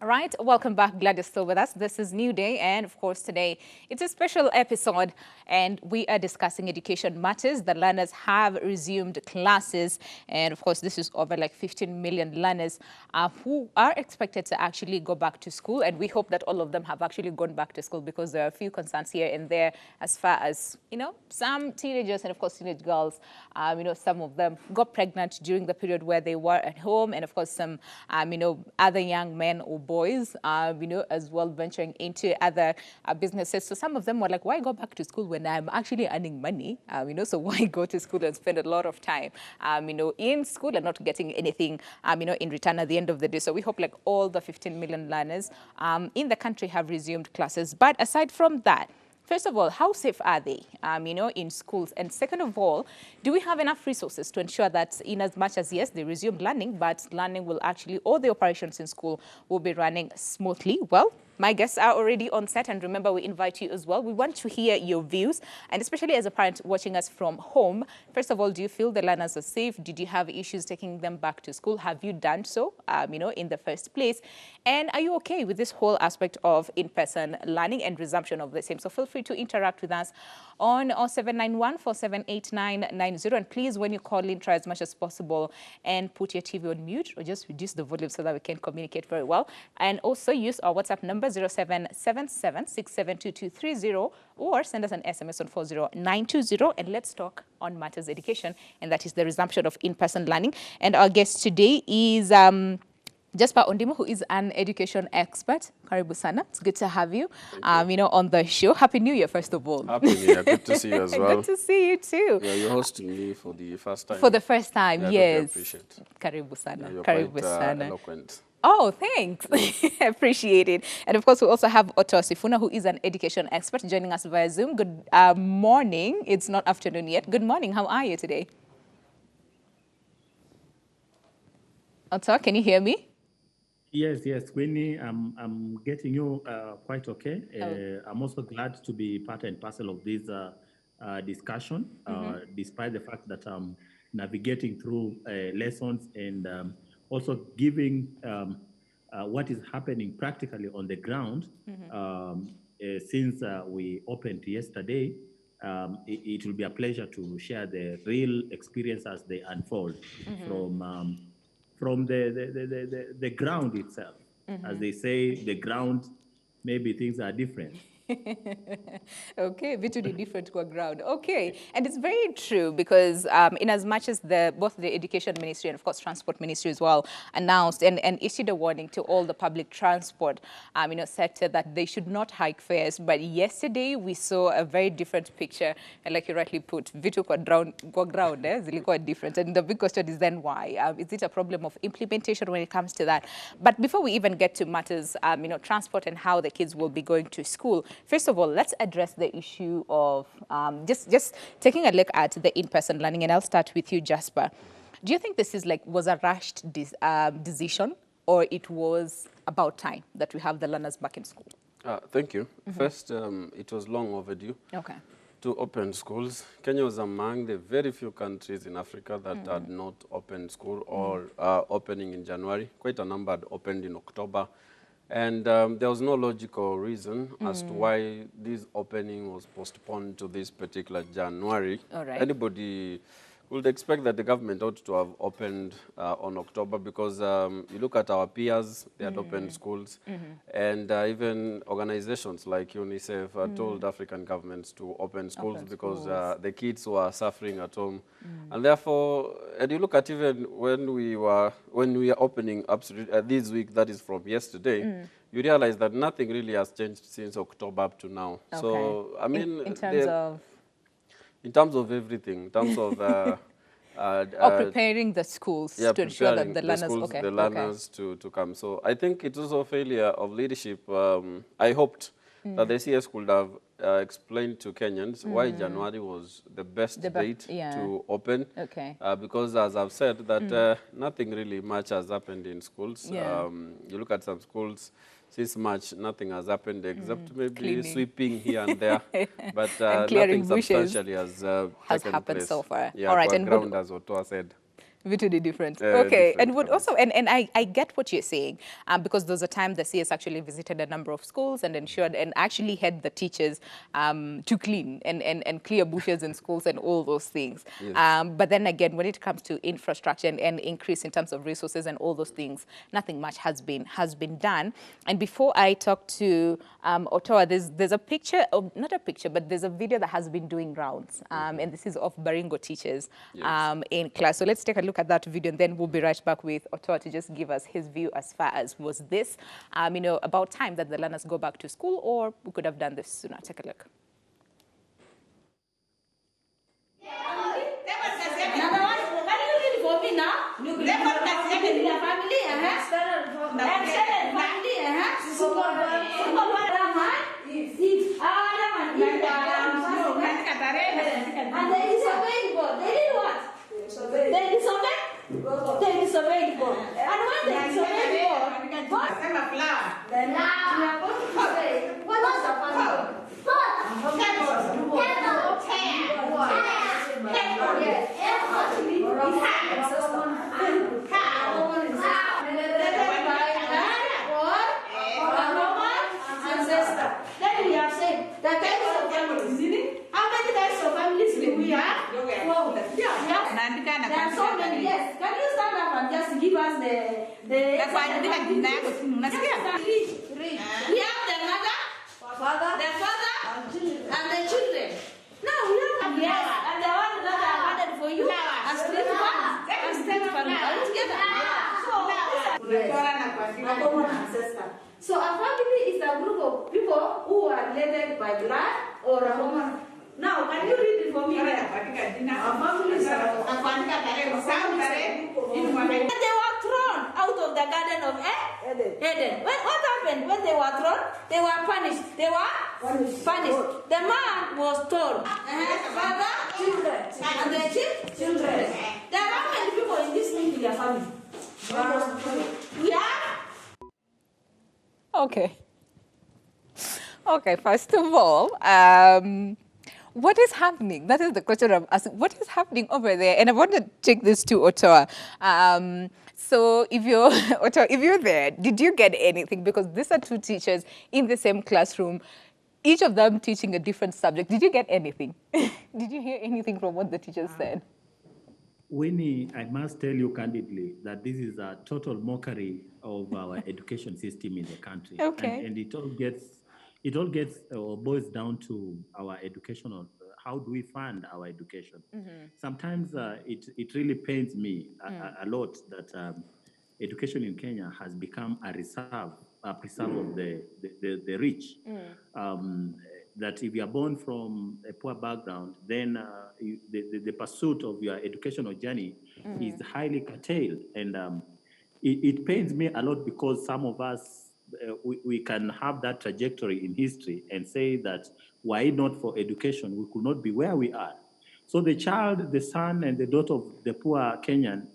All right, welcome back. Glad you're still with us. This is New Day, and of course today it's a special episode, and we are discussing education matters. The learners have resumed classes, and of course this is over like 15 million learners who are expected to actually go back to school, and we hope that all of them have actually gone back to school, because there are a few concerns here and there as far as, some teenagers and of course teenage girls, some of them got pregnant during the period where they were at home, and of course some, other young men or boys, as well venturing into other businesses. So some of them were like, why go back to school when I'm actually earning money? So why go to school and spend a lot of time, in school and not getting anything, in return at the end of the day. So we hope like all the 15 million learners in the country have resumed classes. But aside from that, first of all, how safe are they, in schools? And second of all, do we have enough resources to ensure that in as much as, yes, they resumed learning, but learning will actually, all the operations in school will be running smoothly? Well, my guests are already on set, and remember, we invite you as well. We want to hear your views, and especially as a parent watching us from home. First of all, do you feel the learners are safe? Did you have issues taking them back to school? Have you done so, in the first place? And are you okay with this whole aspect of in-person learning and resumption of the same? So feel free to interact with us on 0791478990. And please, when you call in, try as much as possible and put your TV on mute, or just reduce the volume so that we can communicate very well. And also use our WhatsApp number 0777672230, or send us an SMS on 40920, and let's talk on matters education, and that is the resumption of in-person learning. And our guest today is Jasper Ondimo, who is an education expert. Karibu sana. It's good to have you, on the show. Happy New Year, first of all. Happy New Year. Good to see you as well. Good to see you too. Yeah, you're hosting me for the first time. For the first time, yeah, yes. I appreciate. Karibu sana. Yeah, you're Karibu quite sana. eloquent. Oh, thanks. Appreciate it. And of course, we also have Otto Sifuna, who is an education expert, joining us via Zoom. Good morning. It's not afternoon yet. Good morning. How are you today? Otto, can you hear me? Yes, Winnie, I'm getting you quite okay. I'm also glad to be part and parcel of this discussion, despite the fact that I'm navigating through lessons and also giving what is happening practically on the ground. Since we opened yesterday, it will be a pleasure to share the real experience as they unfold from the ground itself. As they say, the ground, maybe things are different. Okay, vitu ni different kwa ground. Okay, and it's very true because in as much as both the Education Ministry and of course Transport Ministry as well announced and issued a warning to all the public transport sector that they should not hike fares, but yesterday we saw a very different picture, and like you rightly put, vitu kwa ground zilikuwa different, and the big question is then why? Is it a problem of implementation when it comes to that? But before we even get to matters, transport and how the kids will be going to school, first of all, let's address the issue of just taking a look at the in-person learning, and I'll start with you, Jasper. Do you think this was a rushed decision, or it was about time that we have the learners back in school? Thank you. First, it was long overdue. Okay. To open schools. Kenya was among the very few countries in Africa that had not opened school or opening in January. Quite a number had opened in October. And there was no logical reason as to why this opening was postponed to this particular January. All right. Anybody would expect that the government ought to have opened on October because you look at our peers, they had opened schools, and even organizations like UNICEF told African governments to open schools because the kids were suffering at home. And therefore, and you look at even when we are opening this week, that is from yesterday, you realize that nothing really has changed since October up to now. Okay. So, I mean, in terms of? In terms of everything, in terms of preparing the schools to ensure that the learners, to come. So I think it's also a failure of leadership. I hoped that the CS could have explained to Kenyans why January was the best date to open. Okay. Because as I've said, that nothing really much has happened in schools. Yeah. You look at some schools, since March, nothing has happened except maybe Cleaning. Sweeping here and there, but clearing nothing bushes substantially has happened place. so far. Yeah, all right, and ground, as Otoa said. Vitally different. different Okay, and would also, and I get what you're saying, because there was a time the CS actually visited a number of schools and ensured and actually had the teachers to clean and clear bushes in schools and all those things. Yes. But then again, when it comes to infrastructure and increase in terms of resources and all those things, nothing much has been done. And before I talk to Otoa, there's a picture, not a picture, but there's a video that has been doing rounds, and this is of Baringo teachers in class. So let's take a look at that video, and then we'll be right back with Otoa to just give us his view as far as was this, about time that the learners go back to school, or we could have done this sooner. Take a look. They disobeyed God. And when they disobeyed God, God sent a flower. Then we are going to say, what was the flower? Then we have said the types of families. How many types of families do we have? There are so many. Yes. Can you stand up and just give us the three? We have the mother, the father, and the children. Now we have and the one that I added for you as three family. Are you together? So Yes. A common ancestor. So a family is a group of people who are related by blood or a common. Now, can you read it for me? A family is a when they were thrown out of the Garden of Eden. What happened when they were thrown? They were punished. They were punished. The man was told, father, children, and the children. There are how many people in this nuclear family? We are. Okay. Okay, first of all, what is happening? That is the question I'm asking. What is happening over there? And I want to take this to Ottawa. So if you're Ottawa, if you're there, did you get anything? Because these are two teachers in the same classroom, each of them teaching a different subject. Did you get anything? Did you hear anything from what the teachers said? Winnie, I must tell you candidly that this is a total mockery of our education system in the country. Okay. And it all gets or boils down to our educational, how do we fund our education? Sometimes it really pains me a lot that education in Kenya has become a preserve of the rich. That if you are born from a poor background, then the pursuit of your educational journey is highly curtailed. And it pains me a lot because some of us, we can have that trajectory in history and say that were it not for education, we could not be where we are. So the child, the son and the daughter of the poor Kenyan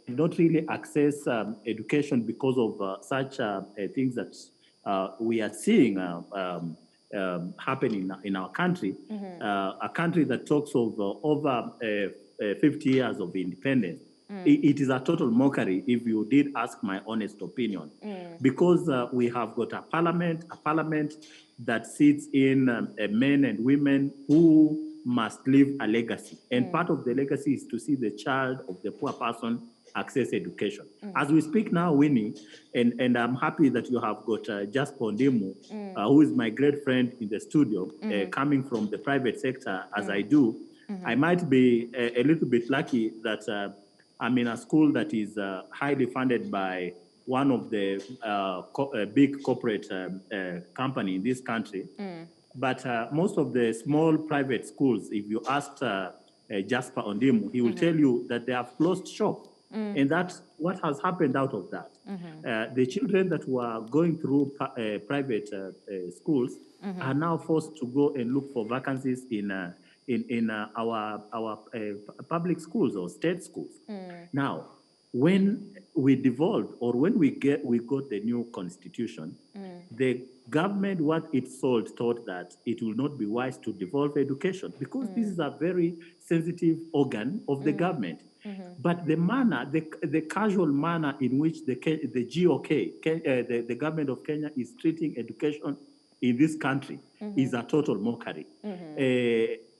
not really access education because of such things that we are seeing happening in our country, a country that talks of over 50 years of independence. It is a total mockery if you did ask my honest opinion, because we have got a parliament that sits in men and women who must leave a legacy. And part of the legacy is to see the child of the poor person access education. As we speak now, Winnie, and I'm happy that you have got Jasper Ndimu, who is my great friend in the studio, coming from the private sector as I do. I might be a little bit lucky that I'm in a school that is highly funded by one of the big corporate company in this country. But most of the small private schools, if you asked Jasper Ondimu, he will tell you that they have closed shop. And that's what has happened out of that. The children that were going through private schools are now forced to go and look for vacancies in our public schools or state schools. Now, when we devolved or when we got the new constitution, the government, what it sold, thought that it will not be wise to devolve education because this is a very sensitive organ of the government. But the manner, the casual manner in which the GOK, the government of Kenya, is treating education in this country is a total mockery.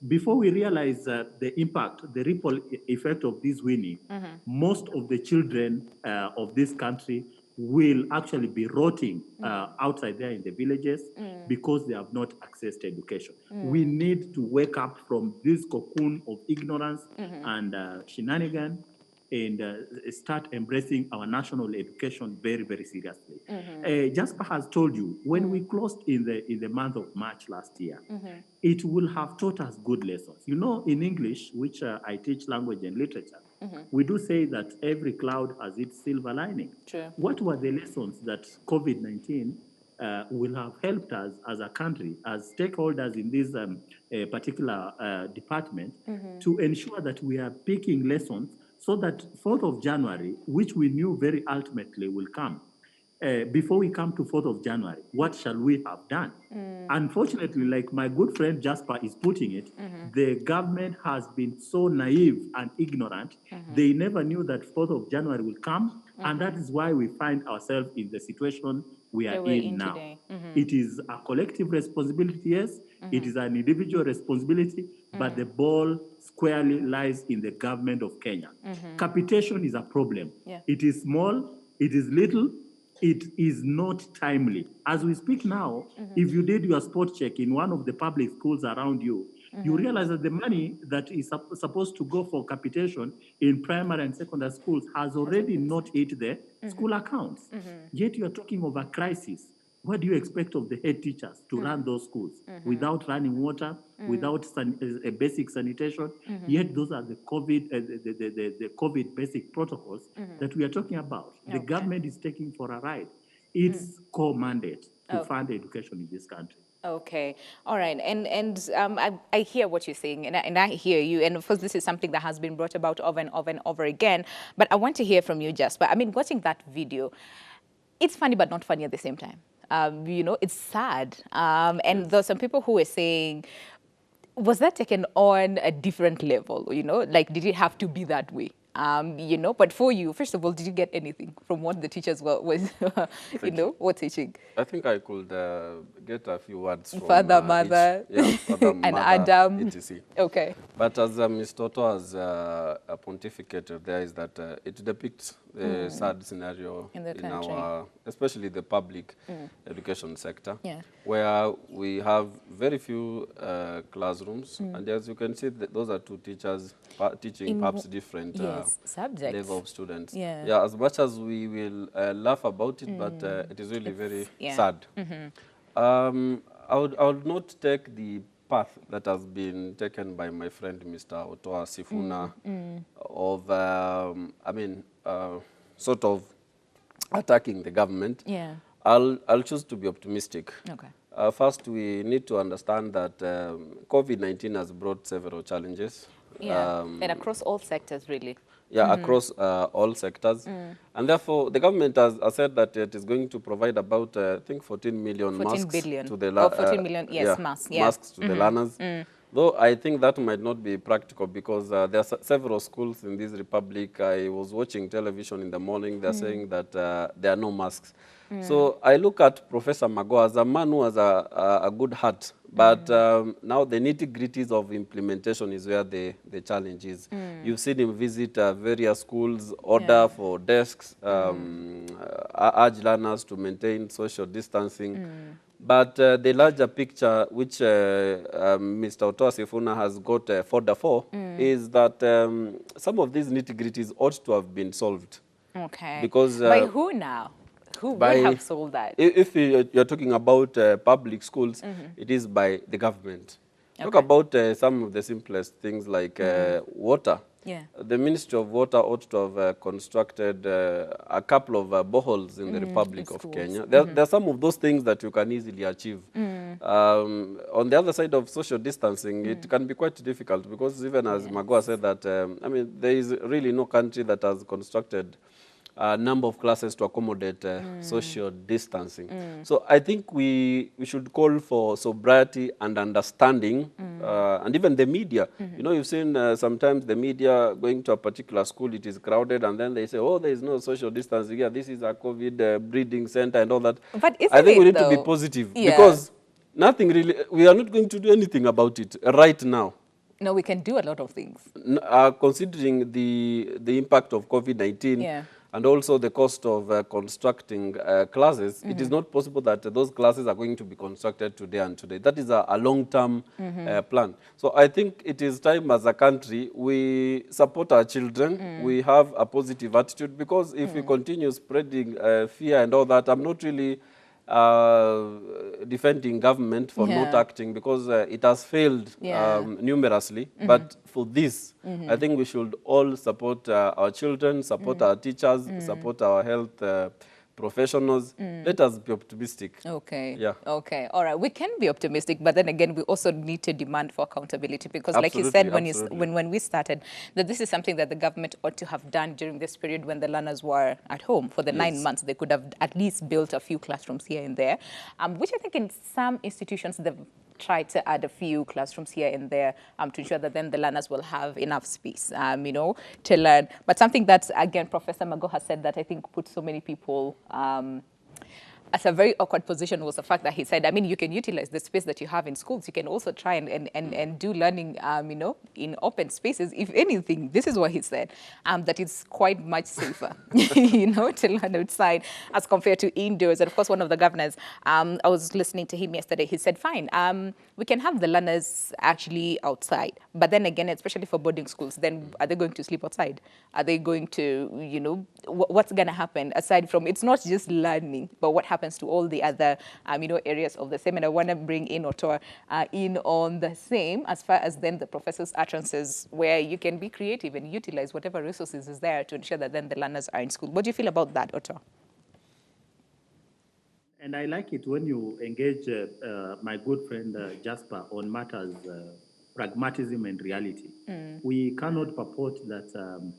Before we realize the impact, the ripple effect of this winning, most of the children of this country will actually be rotting outside there in the villages because they have not accessed education. We need to wake up from this cocoon of ignorance and shenanigan and start embracing our national education very, very seriously. Jasper has told you, when we closed in the month of March last year, it will have taught us good lessons. You know, in English, which I teach language and literature, we do say that every cloud has its silver lining. True. What were the lessons that COVID-19 will have helped us as a country, as stakeholders in this particular department, to ensure that we are picking lessons so that 4th of January, which we knew very ultimately will come, before we come to 4th of January, what shall we have done? Unfortunately, like my good friend Jasper is putting it, the government has been so naive and ignorant. They never knew that 4th of January will come, and that is why we find ourselves in the situation we are in now. Today. It is a collective responsibility, yes. It is an individual responsibility, but the ball squarely lies in the government of Kenya. Capitation is a problem. Yeah. It is small, it is little, it is not timely. As we speak now, if you did your spot check in one of the public schools around you, you realize that the money that is supposed to go for capitation in primary and secondary schools has already not hit the school accounts. Yet you're talking of a crisis. What do you expect of the head teachers to run those schools without running water, without a basic sanitation? Yet those are the COVID basic protocols that we are talking about. The government is taking for a ride. It's core mandate to fund education in this country. Okay, all right, and I hear what you're saying, and I hear you, and of course this is something that has been brought about over and over and over again. But I want to hear from you, Jasper. I mean, watching that video, it's funny but not funny at the same time. You know, it's sad, and there's some people who are saying, was that taken on a different level? You know, like did it have to be that way? You know, but for you, first of all, did you get anything from what the teachers were were teaching? I think I could get a few words from Father, mother, father, and mother, Adam. etc. Okay. But as Ms. Toto has pontificated, there is that it depicts the sad scenario in the country, our, especially the public education sector, Yeah. where we have very few classrooms, and as you can see, those are two teachers teaching perhaps different subjects, level of students. Yeah. As much as we will laugh about it, but it is really very sad. I would not take the path that has been taken by my friend Mr. Otoa Sifuna of, I mean, sort of attacking the government. Yeah. I'll choose to be optimistic. Okay. First, we need to understand that COVID-19 has brought several challenges. Yeah, and across all sectors, really. Yeah, across all sectors. And therefore, the government has said that it is going to provide about, I think, 14 million 14 masks billion. to the 14 million, yes, masks. Yeah. Masks to the learners. Though I think that might not be practical because there are several schools in this republic. I was watching television in the morning. They're saying that there are no masks. So I look at Professor Magoha as a man who has a good heart. But now the nitty-gritties of implementation is where the challenge is. You've seen him visit various schools, order for desks, urge learners to maintain social distancing. But the larger picture, which Mr. Otoa Sifuna has got a folder for, is that some of these nitty-gritties ought to have been solved. Okay. Because by who now? Who would have solved that? If you're talking about public schools, it is by the government. Talk about some of the simplest things like water. Yeah. The Ministry of Water ought to have constructed a couple of boreholes in the Republic of Kenya. There are some of those things that you can easily achieve. On the other side of social distancing, it can be quite difficult because even as Magoha said that, I mean, there is really no country that has constructed a number of classes to accommodate social distancing. So I think we should call for sobriety and understanding, and even the media. You know, you've seen sometimes the media going to a particular school, it is crowded, and then they say, oh, there is no social distancing here. This is a COVID breeding center and all that. But I think we need to be positive because nothing really, we are not going to do anything about it right now. No, we can do a lot of things. Considering the impact of COVID-19, and also the cost of constructing classes, it is not possible that those classes are going to be constructed today and today. That is a long-term plan. So I think it is time as a country we support our children, we have a positive attitude, because if we continue spreading fear and all that, I'm not really defending government for not acting, because it has failed numerously. But for this, I think we should all support our children, support our teachers, support our health professionals. Let us be optimistic. Okay. Yeah. Okay. All right. We can be optimistic, but then again, we also need to demand for accountability, because, like you Absolutely, said when we started, that this is something that the government ought to have done during this period when the learners were at home for the 9 months. They could have at least built a few classrooms here and there, which I think in some institutions they've tried to add a few classrooms here and there to ensure that then the learners will have enough space, you know, to learn. But something that, again, Professor Magoha said that I think put so many people as a very awkward position was the fact that he said, I mean, you can utilize the space that you have in schools. You can also try and do learning, in open spaces. If anything, this is what he said, that it's quite much safer, to learn outside as compared to indoors. And of course, one of the governors, I was listening to him yesterday, he said, fine, we can have the learners actually outside. But then again, especially for boarding schools, then are they going to sleep outside? Are they going to, what's going to happen aside from, it's not just learning, but what happens to all the other, areas of the same. And I want to bring in Otor in on the same, as far as then the professors' utterances, where you can be creative and utilize whatever resources is there to ensure that then the learners are in school. What do you feel about that, Otor? And I like it when you engage my good friend Jasper on matters, pragmatism and reality. We cannot purport that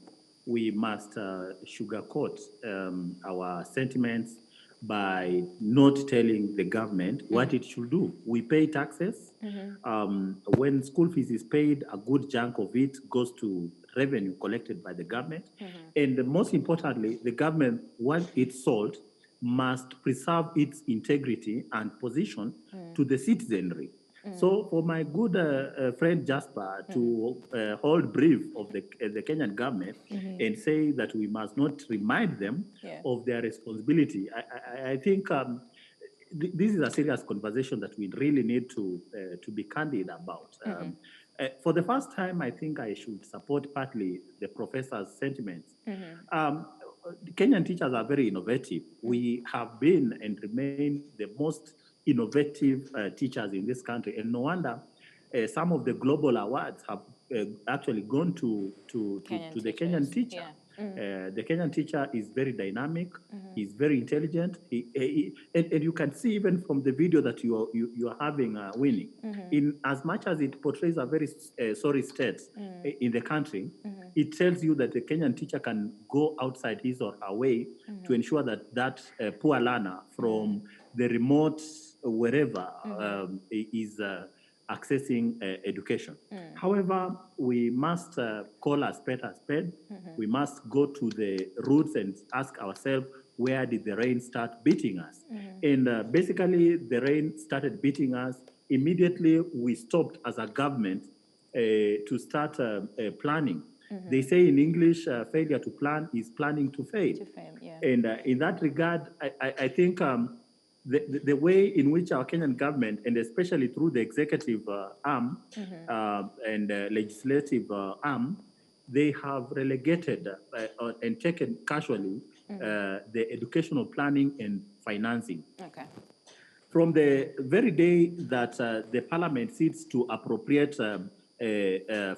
we must sugarcoat our sentiments by not telling the government what it should do. We pay taxes. When school fees is paid, a good chunk of it goes to revenue collected by the government. And most importantly, the government, once it's sold, must preserve its integrity and position to the citizenry. So for my good friend Jasper to hold brief of the Kenyan government and say that we must not remind them of their responsibility, I think this is a serious conversation that we really need to be candid about. For the first time, I think I should support partly the professor's sentiments. Kenyan teachers are very innovative. We have been and remain the most innovative teachers in this country, and no wonder some of the global awards have actually gone to the Kenyan teacher. The Kenyan teacher is very dynamic. He's very intelligent. And you can see even from the video that you are having, Winnie, in as much as it portrays a very sorry state in the country, it tells you that the Kenyan teacher can go outside his or her way to ensure that poor learner from the remote wherever is accessing education. However, we must call a spade a spade. We must go to the roots and ask ourselves, where did the rain start beating us? And basically, the rain started beating us. Immediately, we stopped as a government to start planning. They say in English, failure to plan is planning to fail. And in that regard, I think the way in which our Kenyan government, and especially through the executive arm and legislative arm, they have relegated and taken casually the educational planning and financing. From the very day that the parliament sits to appropriate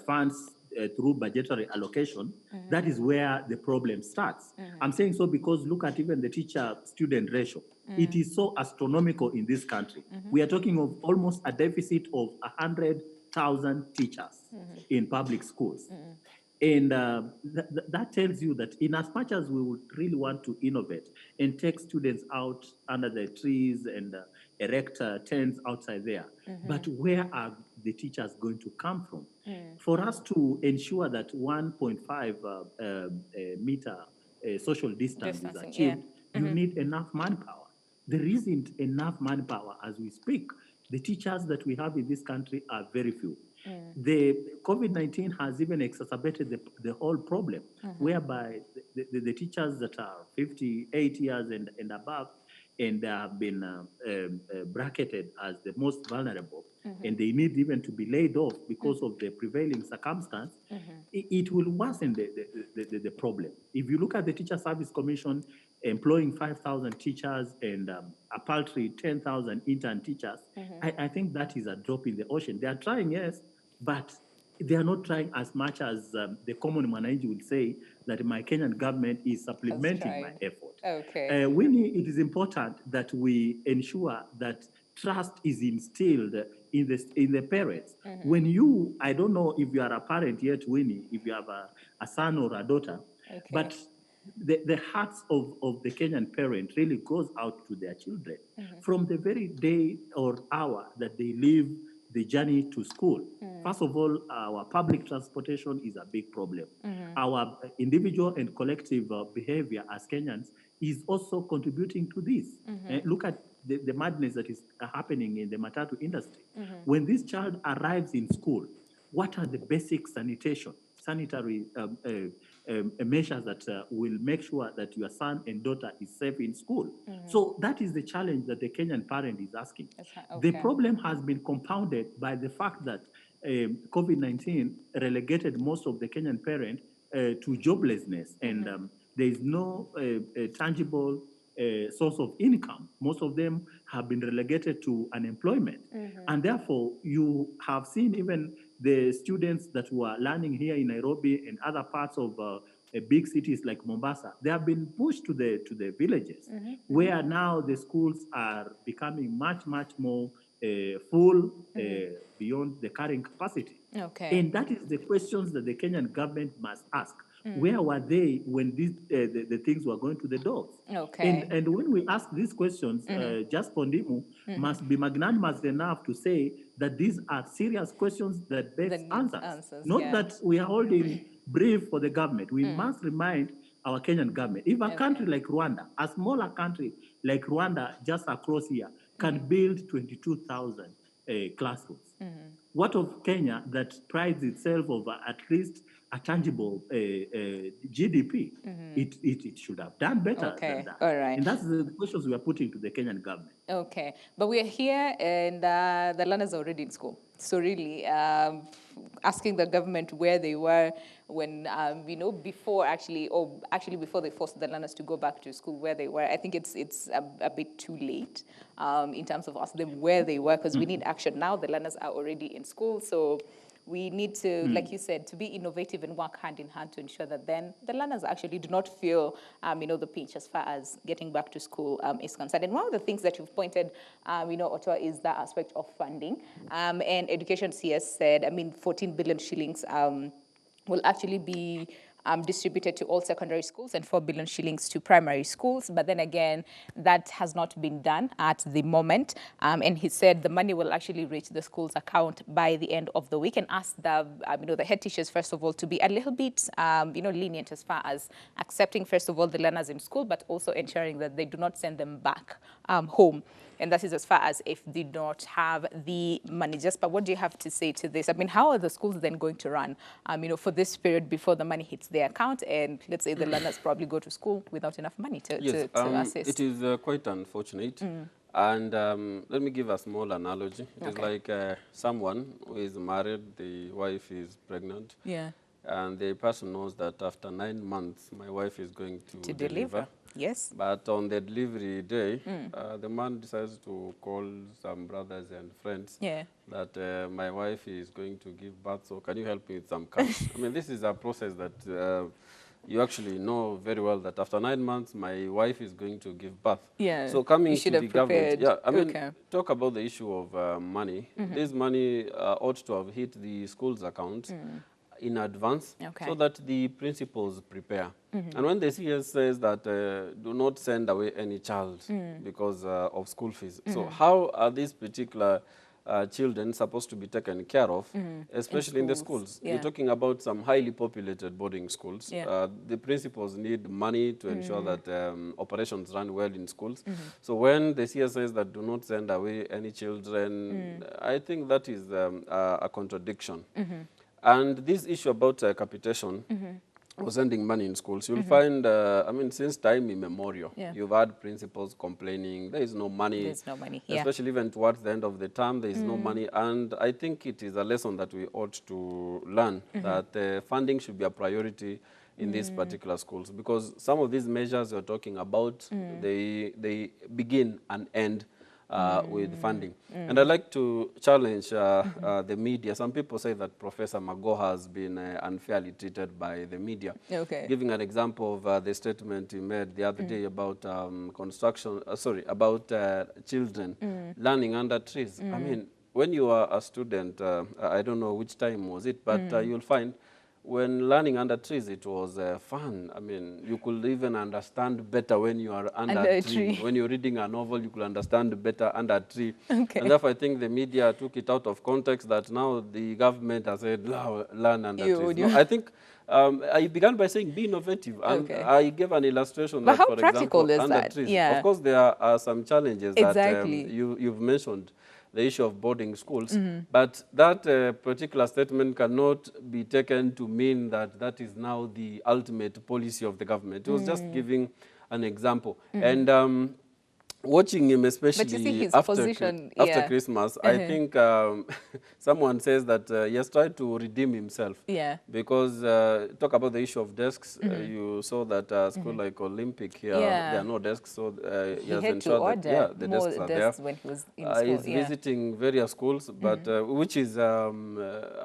funds through budgetary allocation, that is where the problem starts. I'm saying so because look at even the teacher-student ratio. It is so astronomical in this country. We are talking of almost a deficit of 100,000 teachers in public schools. And that tells you that in as much as we would really want to innovate and take students out under the trees and erect tents outside there, but where are the teachers going to come from? For us to ensure that 1.5 meter social distance is achieved, you need enough manpower. There isn't enough manpower as we speak. The teachers that we have in this country are very few. The COVID-19 has even exacerbated the whole problem, whereby the teachers that are 58 years and above, and they have been bracketed as the most vulnerable, and they need even to be laid off because of the prevailing circumstance, it will worsen the problem. If you look at the Teacher Service Commission employing 5,000 teachers and a paltry 10,000 intern teachers, I think that is a drop in the ocean. They are trying, yes, but they are not trying as much as the common mwananchi would say that my Kenyan government is supplementing my effort. Winnie, it is important that we ensure that trust is instilled in the parents. When you, I don't know if you are a parent yet, Winnie, if you have a son or a daughter, but the hearts of the Kenyan parent really goes out to their children from the very day or hour that they leave the journey to school. First of all, our public transportation is a big problem. Our individual and collective behavior as Kenyans is also contributing to this. Look at the madness that is happening in the matatu industry. When this child arrives in school, what are the basic sanitary measures that will make sure that your son and daughter is safe in school? So that is the challenge that the Kenyan parent is asking. The problem has been compounded by the fact that COVID-19 relegated most of the Kenyan parent to joblessness, and there is no tangible source of income. Most of them have been relegated to unemployment. And therefore, you have seen even the students that were learning here in Nairobi and other parts of big cities like Mombasa, they have been pushed to the villages, where now the schools are becoming much more full beyond the carrying capacity. And that is the questions that the Kenyan government must ask. Where were they when these the things were going to the dogs? And when we ask these questions, just Pondimu must be magnanimous enough to say that these are serious questions that beg answers. Not that we are holding brief for the government. We must remind our Kenyan government. If a country like Rwanda, a smaller country like Rwanda just across here, can build 22,000 classrooms, what of Kenya that prides itself of at least a tangible GDP? It should have done better than that. All right. And that's the questions we are putting to the Kenyan government. Okay, but we are here and the learners are already in school. So really, asking the government where they were when, before before they forced the learners to go back to school, where they were, I think it's a bit too late in terms of asking them where they were, because we need action now. The learners are already in school, so we need to, like you said, to be innovative and work hand in hand to ensure that then the learners actually do not feel, the pinch as far as getting back to school is concerned. And one of the things that you've pointed, Ottawa, is that aspect of funding. And Education CS said, 14 billion shillings will actually be distributed to all secondary schools and 4 billion shillings to primary schools. But then again, that has not been done at the moment. And he said the money will actually reach the school's account by the end of the week, and asked the head teachers, first of all, to be a little bit, lenient as far as accepting, first of all, the learners in school, but also ensuring that they do not send them back home. And that is as far as if they don't have the money. But what do you have to say to this? How are the schools then going to run, for this period before the money hits their account, and let's say the learners probably go to school without enough money to assist? It is quite unfortunate. And let me give a small analogy. It is like someone who is married, the wife is pregnant. Yeah. And the person knows that after 9 months, my wife is going to deliver. Yes. But on the delivery day, the man decides to call some brothers and friends that my wife is going to give birth, so can you help me with some cash? This is a process that you actually know very well that after 9 months, my wife is going to give birth. Yeah. So coming to the prepared. government, talk about the issue of money. This money ought to have hit the school's account in advance, so that the principals prepare. And when the CS says that do not send away any child because of school fees, so how are these particular children supposed to be taken care of, especially in the schools? You're talking about some highly populated boarding schools. The principals need money to ensure that operations run well in schools. So when the CS says that do not send away any children, I think that is a contradiction. And this issue about capitation or sending money in schools, you'll find, since time immemorial, you've had principals complaining there is no money. There's no money, especially even towards the end of the term, there is no money. And I think it is a lesson that we ought to learn, that funding should be a priority in these particular schools, because some of these measures you're talking about, they begin and end with funding. And I'd like to challenge the media. Some people say that Professor Magoha has been unfairly treated by the media. Giving an example of the statement he made the other day about about children learning under trees. When you are a student, I don't know which time was it, but you'll find when learning under trees, it was fun. I mean, you could even understand better when you are under a tree. When you're reading a novel, you could understand better under a tree. Okay. And therefore, I think the media took it out of context that now the government has said, learn under trees. No, I think I began by saying be innovative. And I gave an illustration But that, how for practical example, is under that? trees, Yeah. of course, there are some challenges that Exactly. you've mentioned. The issue of boarding schools, Mhm. but that particular statement cannot be taken to mean that that is now the ultimate policy of the government. It was just giving an example. And watching him, especially his after position, after yeah. Christmas, I think someone says that he has tried to redeem himself. Yeah. Because talk about the issue of desks, you saw that school like Olympic here, Yeah. there are no desks, so he has had to ensured that order the more desks are desks there. when he was in school, He's yeah. visiting various schools, but which is, I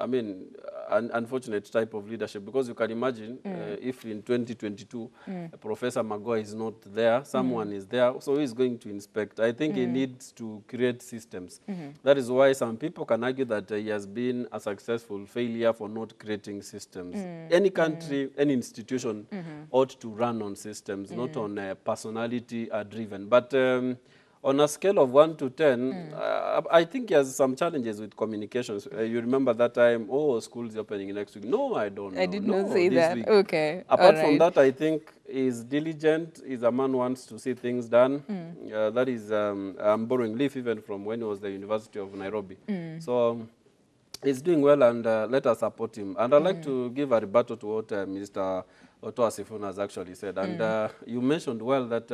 mean, an unfortunate type of leadership, because you can imagine if in 2022 Professor Magoha is not there, someone is there, so he's going to inspect. I think he needs to create systems. That is why some people can argue that he has been a successful failure for not creating systems. Any country, any institution ought to run on systems, not on personality driven. But on a scale of 1 to 10, I think he has some challenges with communications. You remember that time, oh, school's opening next week. No, I don't know. I did not say this that. week. Okay. Apart All from right. that, I think he's diligent. He's a man who wants to see things done. That is, I'm borrowing leaf even from when he was at the University of Nairobi. So he's doing well, and let us support him. And I'd like to give a rebuttal to what Mr. Otto Asifuna has actually said. And you mentioned well that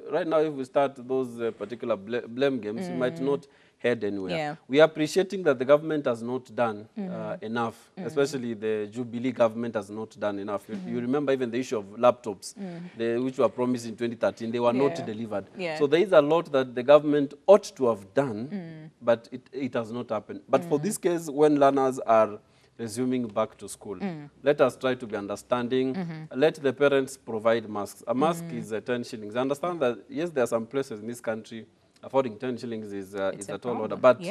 right now, if we start those particular blame games, we might not head anywhere. Yeah. We are appreciating that the government has not done enough, especially the Jubilee government has not done enough. You remember even the issue of laptops, which were promised in 2013, they were not delivered. Yeah. So there is a lot that the government ought to have done, but it has not happened. But for this case, when learners are resuming back to school, let us try to be understanding. Let the parents provide masks. A mask is 10 shillings. I understand that, yes, there are some places in this country affording 10 shillings is a tall order. But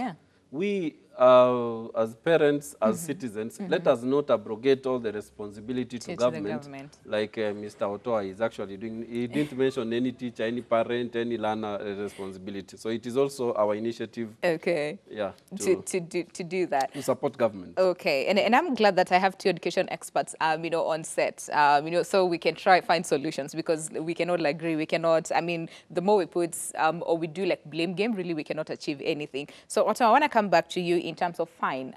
we, as parents, as citizens, let us not abrogate all the responsibility to government. Like Mr. Otoa is actually doing. He didn't mention any teacher, any parent, any learner responsibility. So it is also our initiative. Okay. Yeah. To do that. To support government. Okay. And I'm glad that I have two education experts, on set, so we can try find solutions, because we cannot agree. We cannot. I mean, the more we put or we do like blame game, really, we cannot achieve anything. So Otto, I want to come back to you in terms of fine.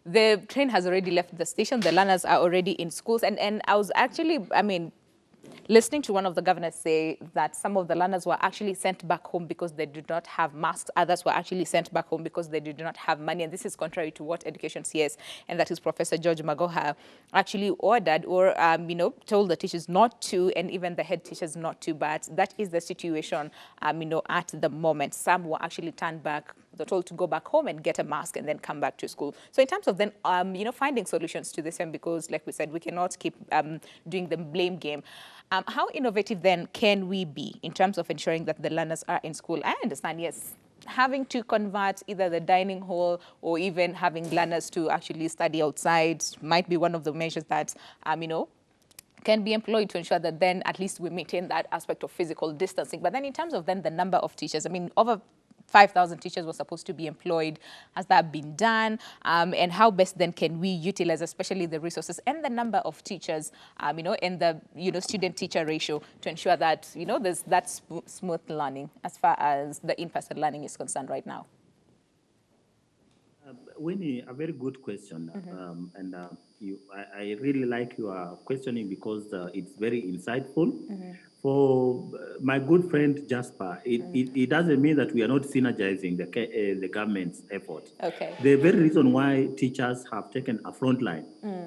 The train has already left the station. The learners are already in schools. And I was actually, listening to one of the governors say that some of the learners were actually sent back home because they did not have masks. Others were actually sent back home because they did not have money. And this is contrary to what Education CS, and that is Professor George Magoha, actually ordered or, told the teachers not to, and even the head teachers not to. But that is the situation, at the moment. Some were actually turned back. They're told to go back home and get a mask and then come back to school. So in terms of then, finding solutions to this, and because, like we said, we cannot keep doing the blame game. How innovative then can we be in terms of ensuring that the learners are in school? I understand, yes, having to convert either the dining hall or even having learners to actually study outside might be one of the measures that, can be employed to ensure that then at least we maintain that aspect of physical distancing. But then in terms of then the number of teachers, over 5,000 teachers were supposed to be employed. Has that been done? And how best then can we utilize, especially the resources and the number of teachers, and the, student-teacher ratio to ensure that, there's that smooth learning as far as the in-person learning is concerned right now? Winnie, a very good question. I really like your questioning because it's very insightful. For my good friend Jasper, it doesn't mean that we are not synergizing the government's effort. Okay. The very reason why teachers have taken a front line,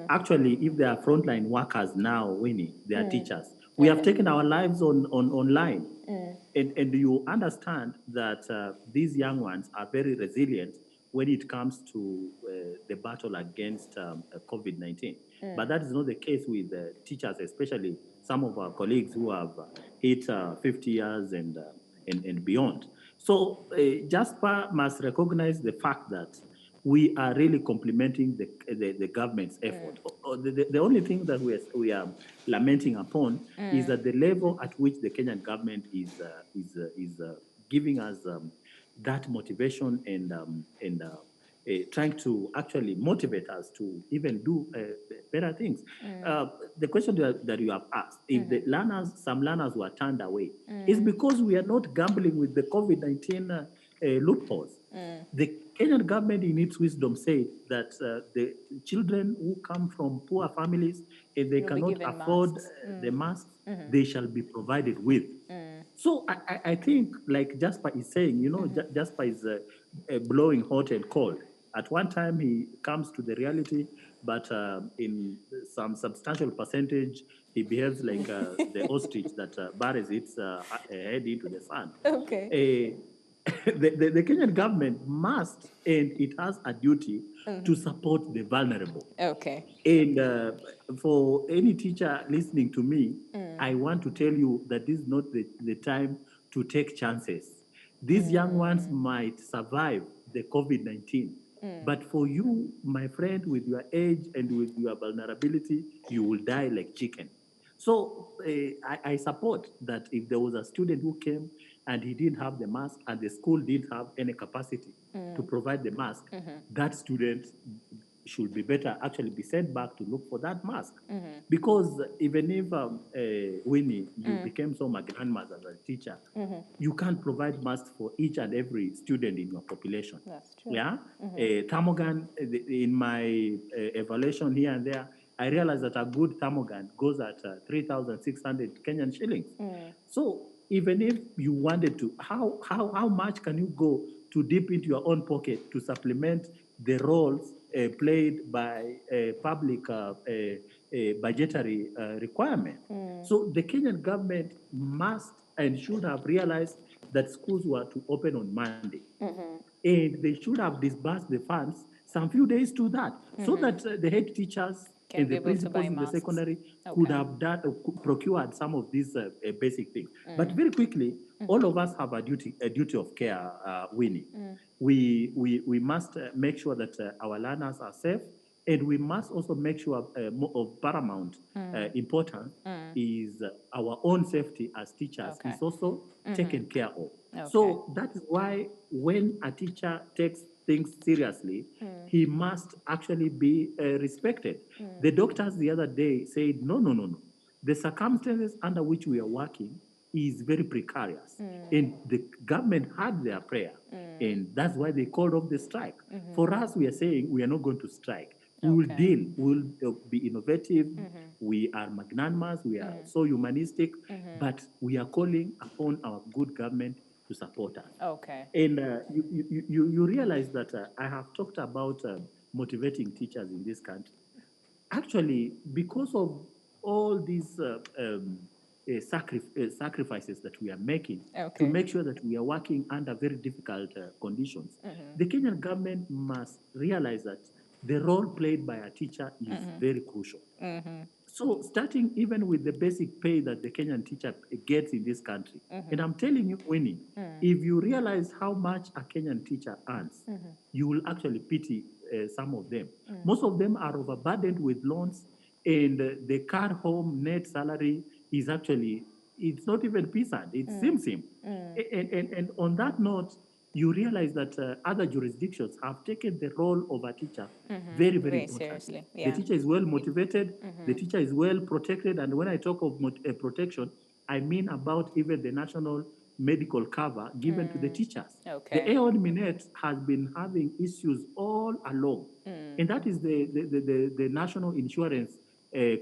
actually, if they are frontline workers now, Winnie, they are teachers. We have taken our lives online. And you understand that these young ones are very resilient when it comes to the battle against COVID-19. But that is not the case with teachers, especially some of our colleagues who have hit 50 years and beyond. So Jasper must recognize the fact that we are really complimenting the government's effort. The only thing that we are lamenting upon is that the level at which the Kenyan government is giving us that motivation and trying to actually motivate us to even do better things. The question that you have asked, if the learners, some learners were turned away, is because we are not gambling with the COVID-19 loopholes. The Kenyan government, in its wisdom, said that the children who come from poor families, if they cannot afford the masks, they shall be provided with. So I think, like Jasper is saying, you know, Jasper is blowing hot and cold. At one time, he comes to the reality, but in some substantial percentage, he behaves like the ostrich that buries its head into the sand. Okay. The Kenyan government must, and it has a duty to support the vulnerable. Okay. And for any teacher listening to me, I want to tell you that this is not the time to take chances. These young ones might survive the COVID-19. But for you, my friend, with your age and with your vulnerability, you will die like chicken. So I support that if there was a student who came and he didn't have the mask and the school didn't have any capacity to provide the mask, that student should be better actually be sent back to look for that mask. Because even if, Winnie, you became so magnanimous as a teacher, you can't provide masks for each and every student in your population. That's true. Yeah? Thermogan, in my evaluation here and there, I realized that a good thermogan goes at 3,600 Kenyan shillings. So even if you wanted to, how much can you go to dip into your own pocket to supplement the roles played by public budgetary requirement? So the Kenyan government must and should have realized that schools were to open on Monday. And they should have disbursed the funds some few days to that, so that the head teachers Can and be the able to buy principals in the masks. secondary could have done, procured some of these basic things. But very quickly, all of us have a duty of care, Winnie. We must make sure that our learners are safe, and we must also make sure of paramount importance is our own safety as teachers is also taken care of. So that is why when a teacher takes things seriously, he must actually be respected. The doctors the other day said, no. The circumstances under which we are working is very precarious. And the government had their prayer. And that's why they called off the strike. For us, we are saying we are not going to strike. We will deal, we will be innovative, we are magnanimous, we are so humanistic, but we are calling upon our good government to support us. Okay. And you realize that I have talked about motivating teachers in this country. Actually, because of all these sacrifices that we are making to make sure that we are working under very difficult conditions, the Kenyan government must realize that the role played by a teacher is very crucial. So starting even with the basic pay that the Kenyan teacher gets in this country, and I'm telling you, Winnie, if you realize how much a Kenyan teacher earns, you will actually pity some of them. Most of them are overburdened with loans, and the car home net salary is actually, it's not even peasant, it's sim. And on that note, you realize that other jurisdictions have taken the role of a teacher very important. seriously. The teacher is well motivated, the teacher is well protected, and when I talk of protection, I mean about even the national medical cover given to the teachers. Okay. The Aeon Minet has been having issues all along, and that is the national insurance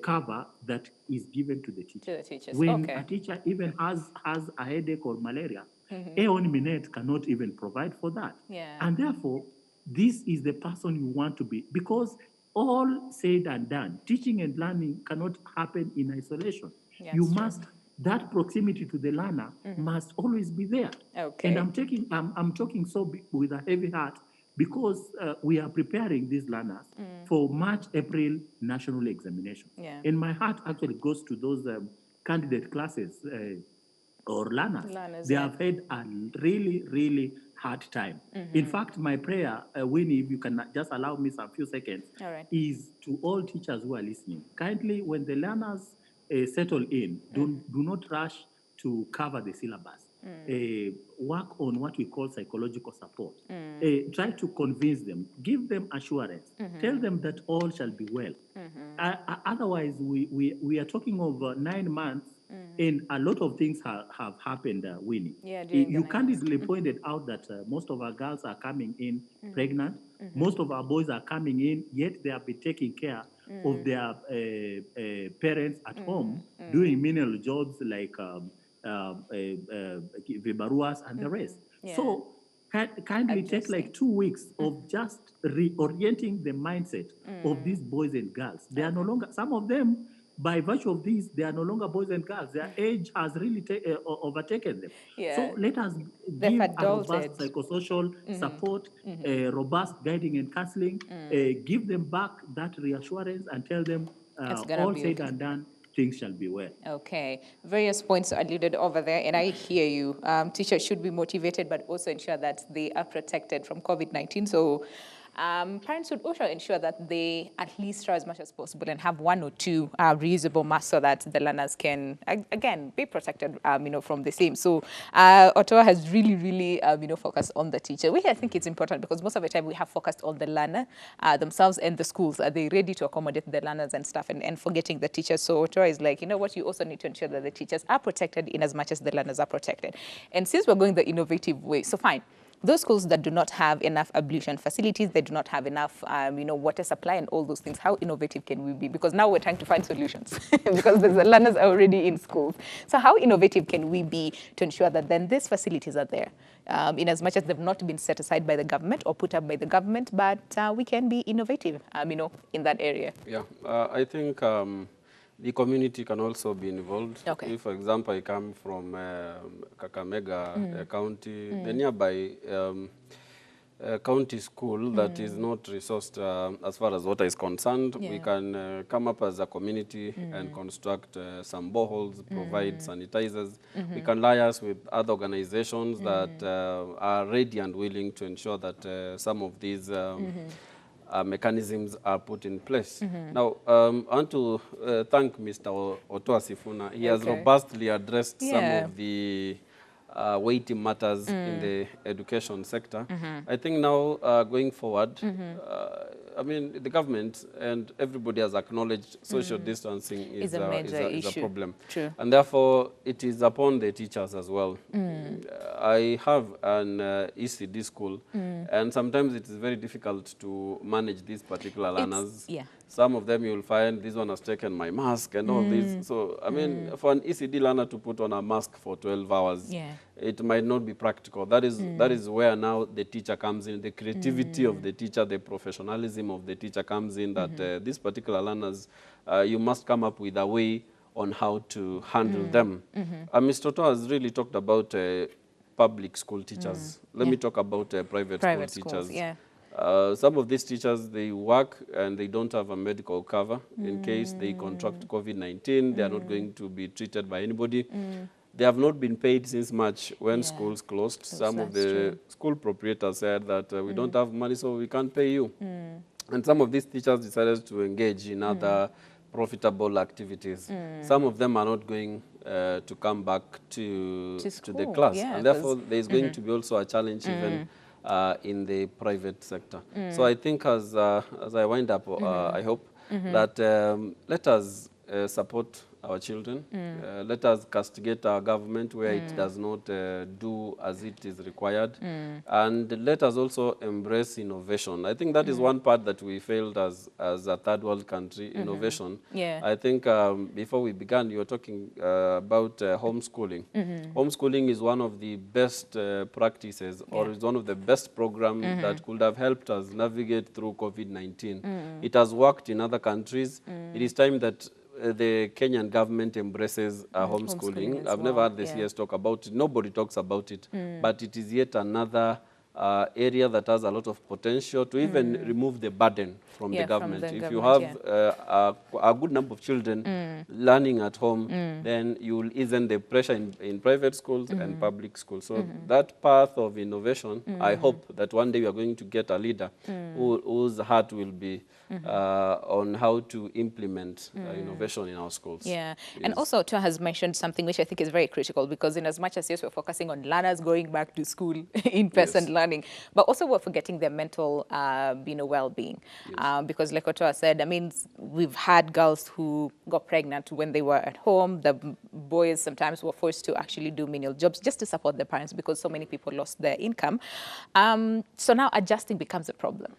cover that is given to the teacher. To the teachers. When a teacher even has a headache or malaria, Aeon Minet cannot even provide for that. Yeah. And therefore, this is the person you want to be, because all said and done, teaching and learning cannot happen in isolation. That's You true. must, that proximity to the learner must always be there. Okay. And I'm talking with a heavy heart, because we are preparing these learners for March, April national examination. Yeah. And my heart actually goes to those candidate classes or learners. Learners, They yeah. have had a really, really hard time. In fact, my prayer, Winnie, if you can just allow me some few seconds, All right. is to all teachers who are listening. Kindly, when the learners settle in, do not rush to cover the syllabus. Work on what we call psychological support. Try to convince them, give them assurance, tell them that all shall be well. Otherwise, we are talking of 9 months, and a lot of things have happened, Winnie. Yeah, during the You 9 candidly pointed out that most of our girls are coming in pregnant, most of our boys are coming in, yet they have been taking care of their parents at home, doing menial jobs like vibaruas and the rest. Yeah. So kindly take like 2 weeks of just reorienting the mindset of these boys and girls. They are no longer, some of them, by virtue of this, they are no longer boys and girls. Their age has really overtaken them. Yeah. So let us They've give a adulted. robust psychosocial support, robust guiding and counseling, give them back that reassurance and tell them It's gonna all be said okay. and done, things shall be well. Okay, various points are alluded over there, and I hear you. Teachers should be motivated, but also ensure that they are protected from COVID-19. So parents should also ensure that they at least try as much as possible and have 1 or 2 reusable masks so that the learners can, again, be protected, from the same. So Ottawa has really, focused on the teacher. I think it's important because most of the time we have focused on the learner themselves and the schools. Are they ready to accommodate the learners and stuff, and forgetting the teachers? So Ottawa is like, you know what, you also need to ensure that the teachers are protected in as much as the learners are protected. And since we're going the innovative way, so fine. Those schools that do not have enough ablution facilities, they do not have enough, water supply and all those things, how innovative can we be? Because now we're trying to find solutions because the learners are already in schools. So how innovative can we be to ensure that then these facilities are there, in as much as they've not been set aside by the government or put up by the government, but we can be innovative, in that area? Yeah, I think the community can also be involved. Okay. If, for example, I come from Kakamega County, the nearby county school that is not resourced as far as water is concerned, we can come up as a community and construct some boreholes, provide sanitizers. We can liaise with other organizations that are ready and willing to ensure that some of these mechanisms are put in place. Now, I want to thank Mr. Otoa Sifuna. He has robustly addressed some of the weighty matters in the education sector. I think now, going forward, I mean, the government and everybody has acknowledged social distancing is a major is a issue. problem. True. And therefore, it is upon the teachers as well. I have an ECD school, and sometimes it is very difficult to manage these particular learners. Some of them you'll find, this one has taken my mask and all this. So, I mean, for an ECD learner to put on a mask for 12 hours, it might not be practical. That is where now the teacher comes in, the creativity of the teacher, the professionalism of the teacher comes in, that these particular learners, you must come up with a way on how to handle them. Mr. Otoa has really talked about public school teachers. Let me talk about private school teachers. Some of these teachers, they work and they don't have a medical cover in case they contract COVID-19. They are not going to be treated by anybody. They have not been paid since March when schools closed. Some of the school proprietors said that we don't have money, so we can't pay you. And some of these teachers decided to engage in other profitable activities. Some of them are not going to come back to the class. And therefore, there is going to be also a challenge even in the private sector. So I think as I wind up, I hope that let us support our children. Let us castigate our government where it does not do as it is required. And let us also embrace innovation. I think that is one part that we failed as a third world country, innovation. I think before we began, you were talking about homeschooling. Homeschooling is one of the best practices, or is one of the best programs that could have helped us navigate through COVID-19. It has worked in other countries. It is time that the Kenyan government embraces homeschooling. I've never heard the CS talk about it. Nobody talks about it. But it is yet another area that has a lot of potential to even remove the burden from Yeah, the from government. the If you government, have a good number of children learning at home, then you will ease the pressure in private schools and public schools. So that path of innovation, I hope that one day we are going to get a leader whose heart will be on how to implement innovation in our schools. Yeah, and also Tua has mentioned something which I think is very critical, because in as much as yes, we're focusing on learners going back to school, in-person learning, but also we're forgetting their mental, well-being. Because like Tua said, I mean, we've had girls who got pregnant when they were at home. The boys sometimes were forced to actually do menial jobs just to support their parents because so many people lost their income. So now adjusting becomes a problem.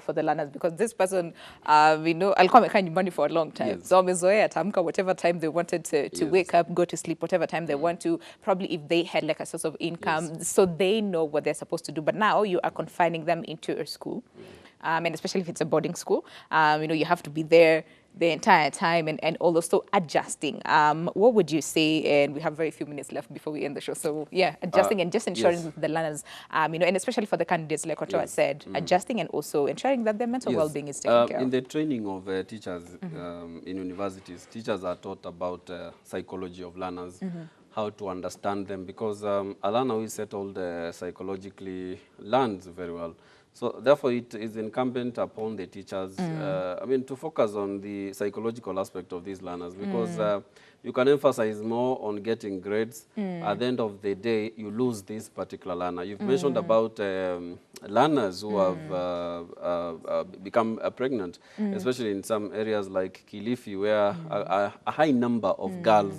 For the learners, because this person, alikuwa amekaa nyumbani for a long time. So wamezoea atamka whatever time they wanted to wake up, go to sleep, whatever time they want to, probably if they had like a source of income, so they know what they're supposed to do. But now you are confining them into a school, and especially if it's a boarding school, you have to be there the entire time and all those, so adjusting. What would you say? And we have very few minutes left before we end the show. So yeah, adjusting and just ensuring that the learners, and especially for the candidates, like Ochoa said, adjusting and also ensuring that their mental well-being is taken care of. In the training of teachers in universities, teachers are taught about psychology of learners, how to understand them, because a learner who is settled psychologically learns very well. So therefore, it is incumbent upon the teachers, to focus on the psychological aspect of these learners, because you can emphasize more on getting grades. At the end of the day, you lose this particular learner. You've mentioned about learners who have become pregnant, especially in some areas like Kilifi, where a high number of girls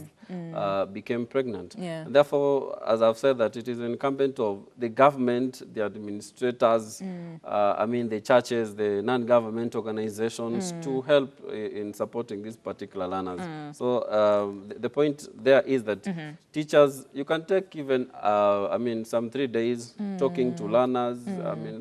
became pregnant. And therefore, as I've said, that it is incumbent of the government, the administrators, the churches, the non-government organizations to help in supporting these particular learners. So the point there is that teachers, you can take even, some 3 days talking to learners,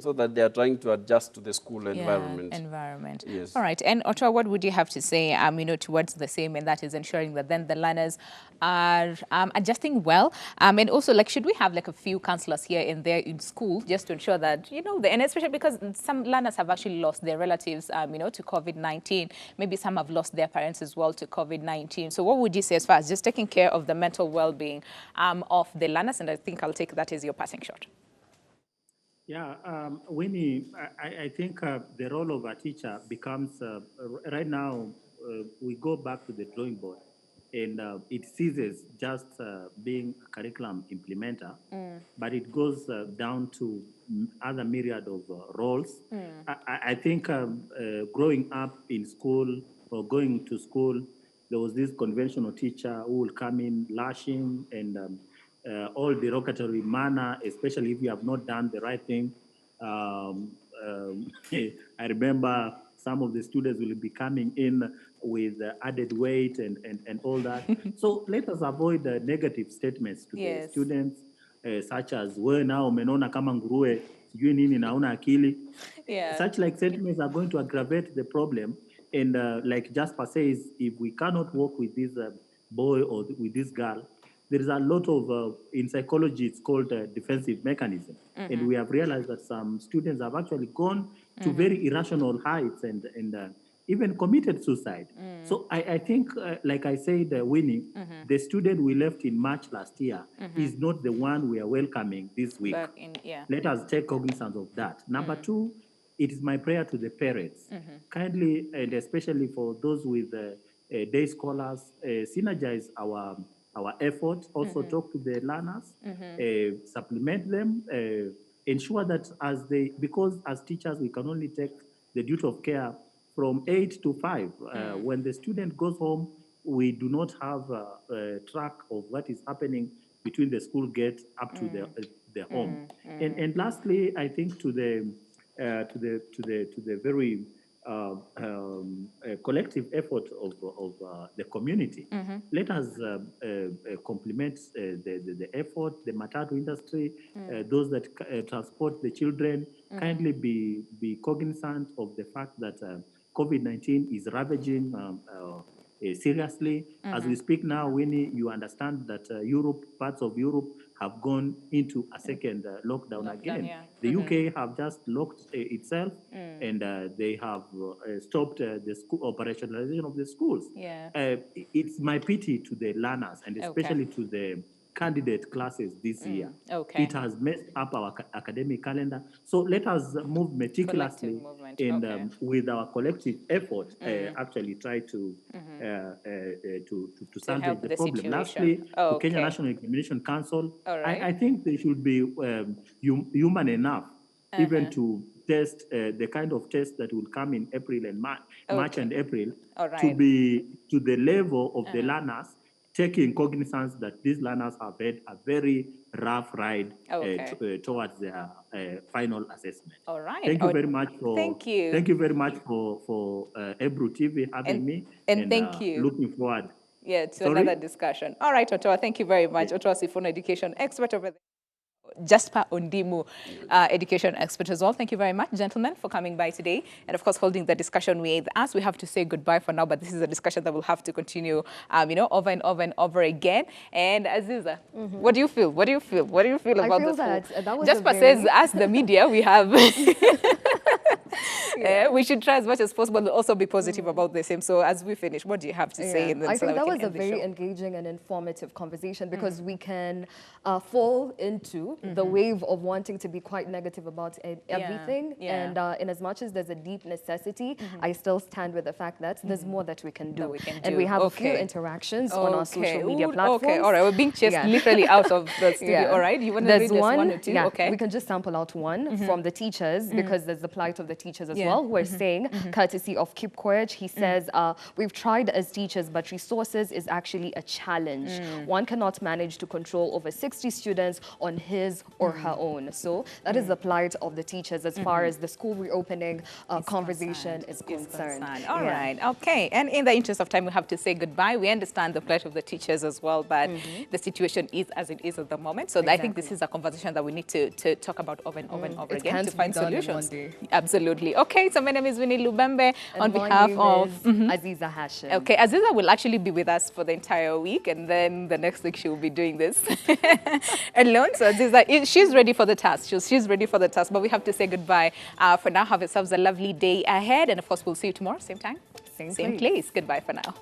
so that they are trying to adjust to the school environment. Yes. All right. And Ochoa, what would you have to say, towards the same, and that is ensuring that then the learners are adjusting well, and also, like, should we have like a few counselors here and there in school just to ensure that and especially because some learners have actually lost their relatives to COVID-19, maybe some have lost their parents as well to COVID-19. So what would you say as far as just taking care of the mental well-being of the learners? And I think I'll take that as your passing shot. Yeah, Winnie, I think the role of a teacher becomes, right now, we go back to the drawing board, and it ceases just being a curriculum implementer, but it goes down to other myriad of roles. I think growing up in school or going to school, there was this conventional teacher who will come in lashing and all derogatory manner, especially if you have not done the right thing. I remember some of the students will be coming in with added weight and all that. So let us avoid the negative statements to the students, such as, we now umenona kama nguruwe, sijui nini nauna akili. Such like statements are going to aggravate the problem. And like Jasper says, if we cannot work with this boy or with this girl, there is a lot of, in psychology, it's called defensive mechanism. And we have realized that some students have actually gone to very irrational heights and even committed suicide. So I think, like I said, Winnie, the student we left in March last year is not the one we are welcoming this week. Let us take cognizance of that. Number two, it is my prayer to the parents, kindly, and especially for those with day scholars, synergize our effort, also talk to the learners, supplement them, ensure that because as teachers, we can only take the duty of care from 8 to 5. When the student goes home, we do not have a track of what is happening between the school gate up to the home. And lastly, I think to the very collective effort of the community. Let us complement the effort, the matatu industry, those that transport the children, kindly be cognizant of the fact that COVID-19 is ravaging seriously. As we speak now, Winnie, you understand that parts of Europe have gone into a second lockdown again. yeah. The UK have just locked itself, and they have stopped the school operationalization of the schools. Yeah. It's my pity to the learners, and Okay. especially to the candidate classes this year. Okay. It has messed up our academic calendar. So let us move meticulously and with our collective effort, actually try to salvage help the the problem. situation. Lastly, to Kenya Okay. National Examination Council, All right. I think they should be human enough even to test the kind of test that will come in April and March and April All to right. be to the level of the learners, taking cognizance that these learners have had a very rough ride towards their final assessment. All right. Thank you very much for. Thank you. Thank you very much for Ebru TV having me. And thank you. Looking forward. Yeah, to another discussion. All right, Otoa, thank you very much. Otoa Sifuna, education expert over there. Jasper Ondimu, education expert as well. Thank you very much, gentlemen, for coming by today and, of course, holding the discussion with us. We have to say goodbye for now, but this is a discussion that we'll have to continue, over and over and over again. And Aziza, what do you feel? What do you feel? What do you feel about this? That was Jasper says, as the media, we have... we should try as much as possible to also be positive about the same. So as we finish, what do you have to say? I think that was a very engaging and informative conversation because we can fall into the wave of wanting to be quite negative about everything. And in as much as there's a deep necessity, I still stand with the fact that there's more that we can do. And we have a few interactions on our social media platforms. Okay, all right. We're being chased literally out of the studio. All right. You want to read this one or two? Okay. We can just sample out one from the teachers because there's the plight of the teachers as well, who are saying, courtesy of Keep Courage, he says, we've tried as teachers, but resources is actually a challenge. One cannot manage to control over 60 students on his or her own. So that is the plight of the teachers as far as the school reopening conversation is concerned. All right. Okay. And in the interest of time, we have to say goodbye. We understand the plight of the teachers as well, but the situation is as it is at the moment. So I think this is a conversation that we need to talk about over and over and over again to find solutions. Absolutely. Okay. So my name is Winnie Lubembe on behalf of Aziza Hashim. Okay. Aziza will actually be with us for the entire week, and then the next week she will be doing this alone. So Aziza, she's ready for the task. She's ready for the task, but we have to say goodbye for now. Have yourselves a lovely day ahead, and of course we'll see you tomorrow, same time, same place. Goodbye for now.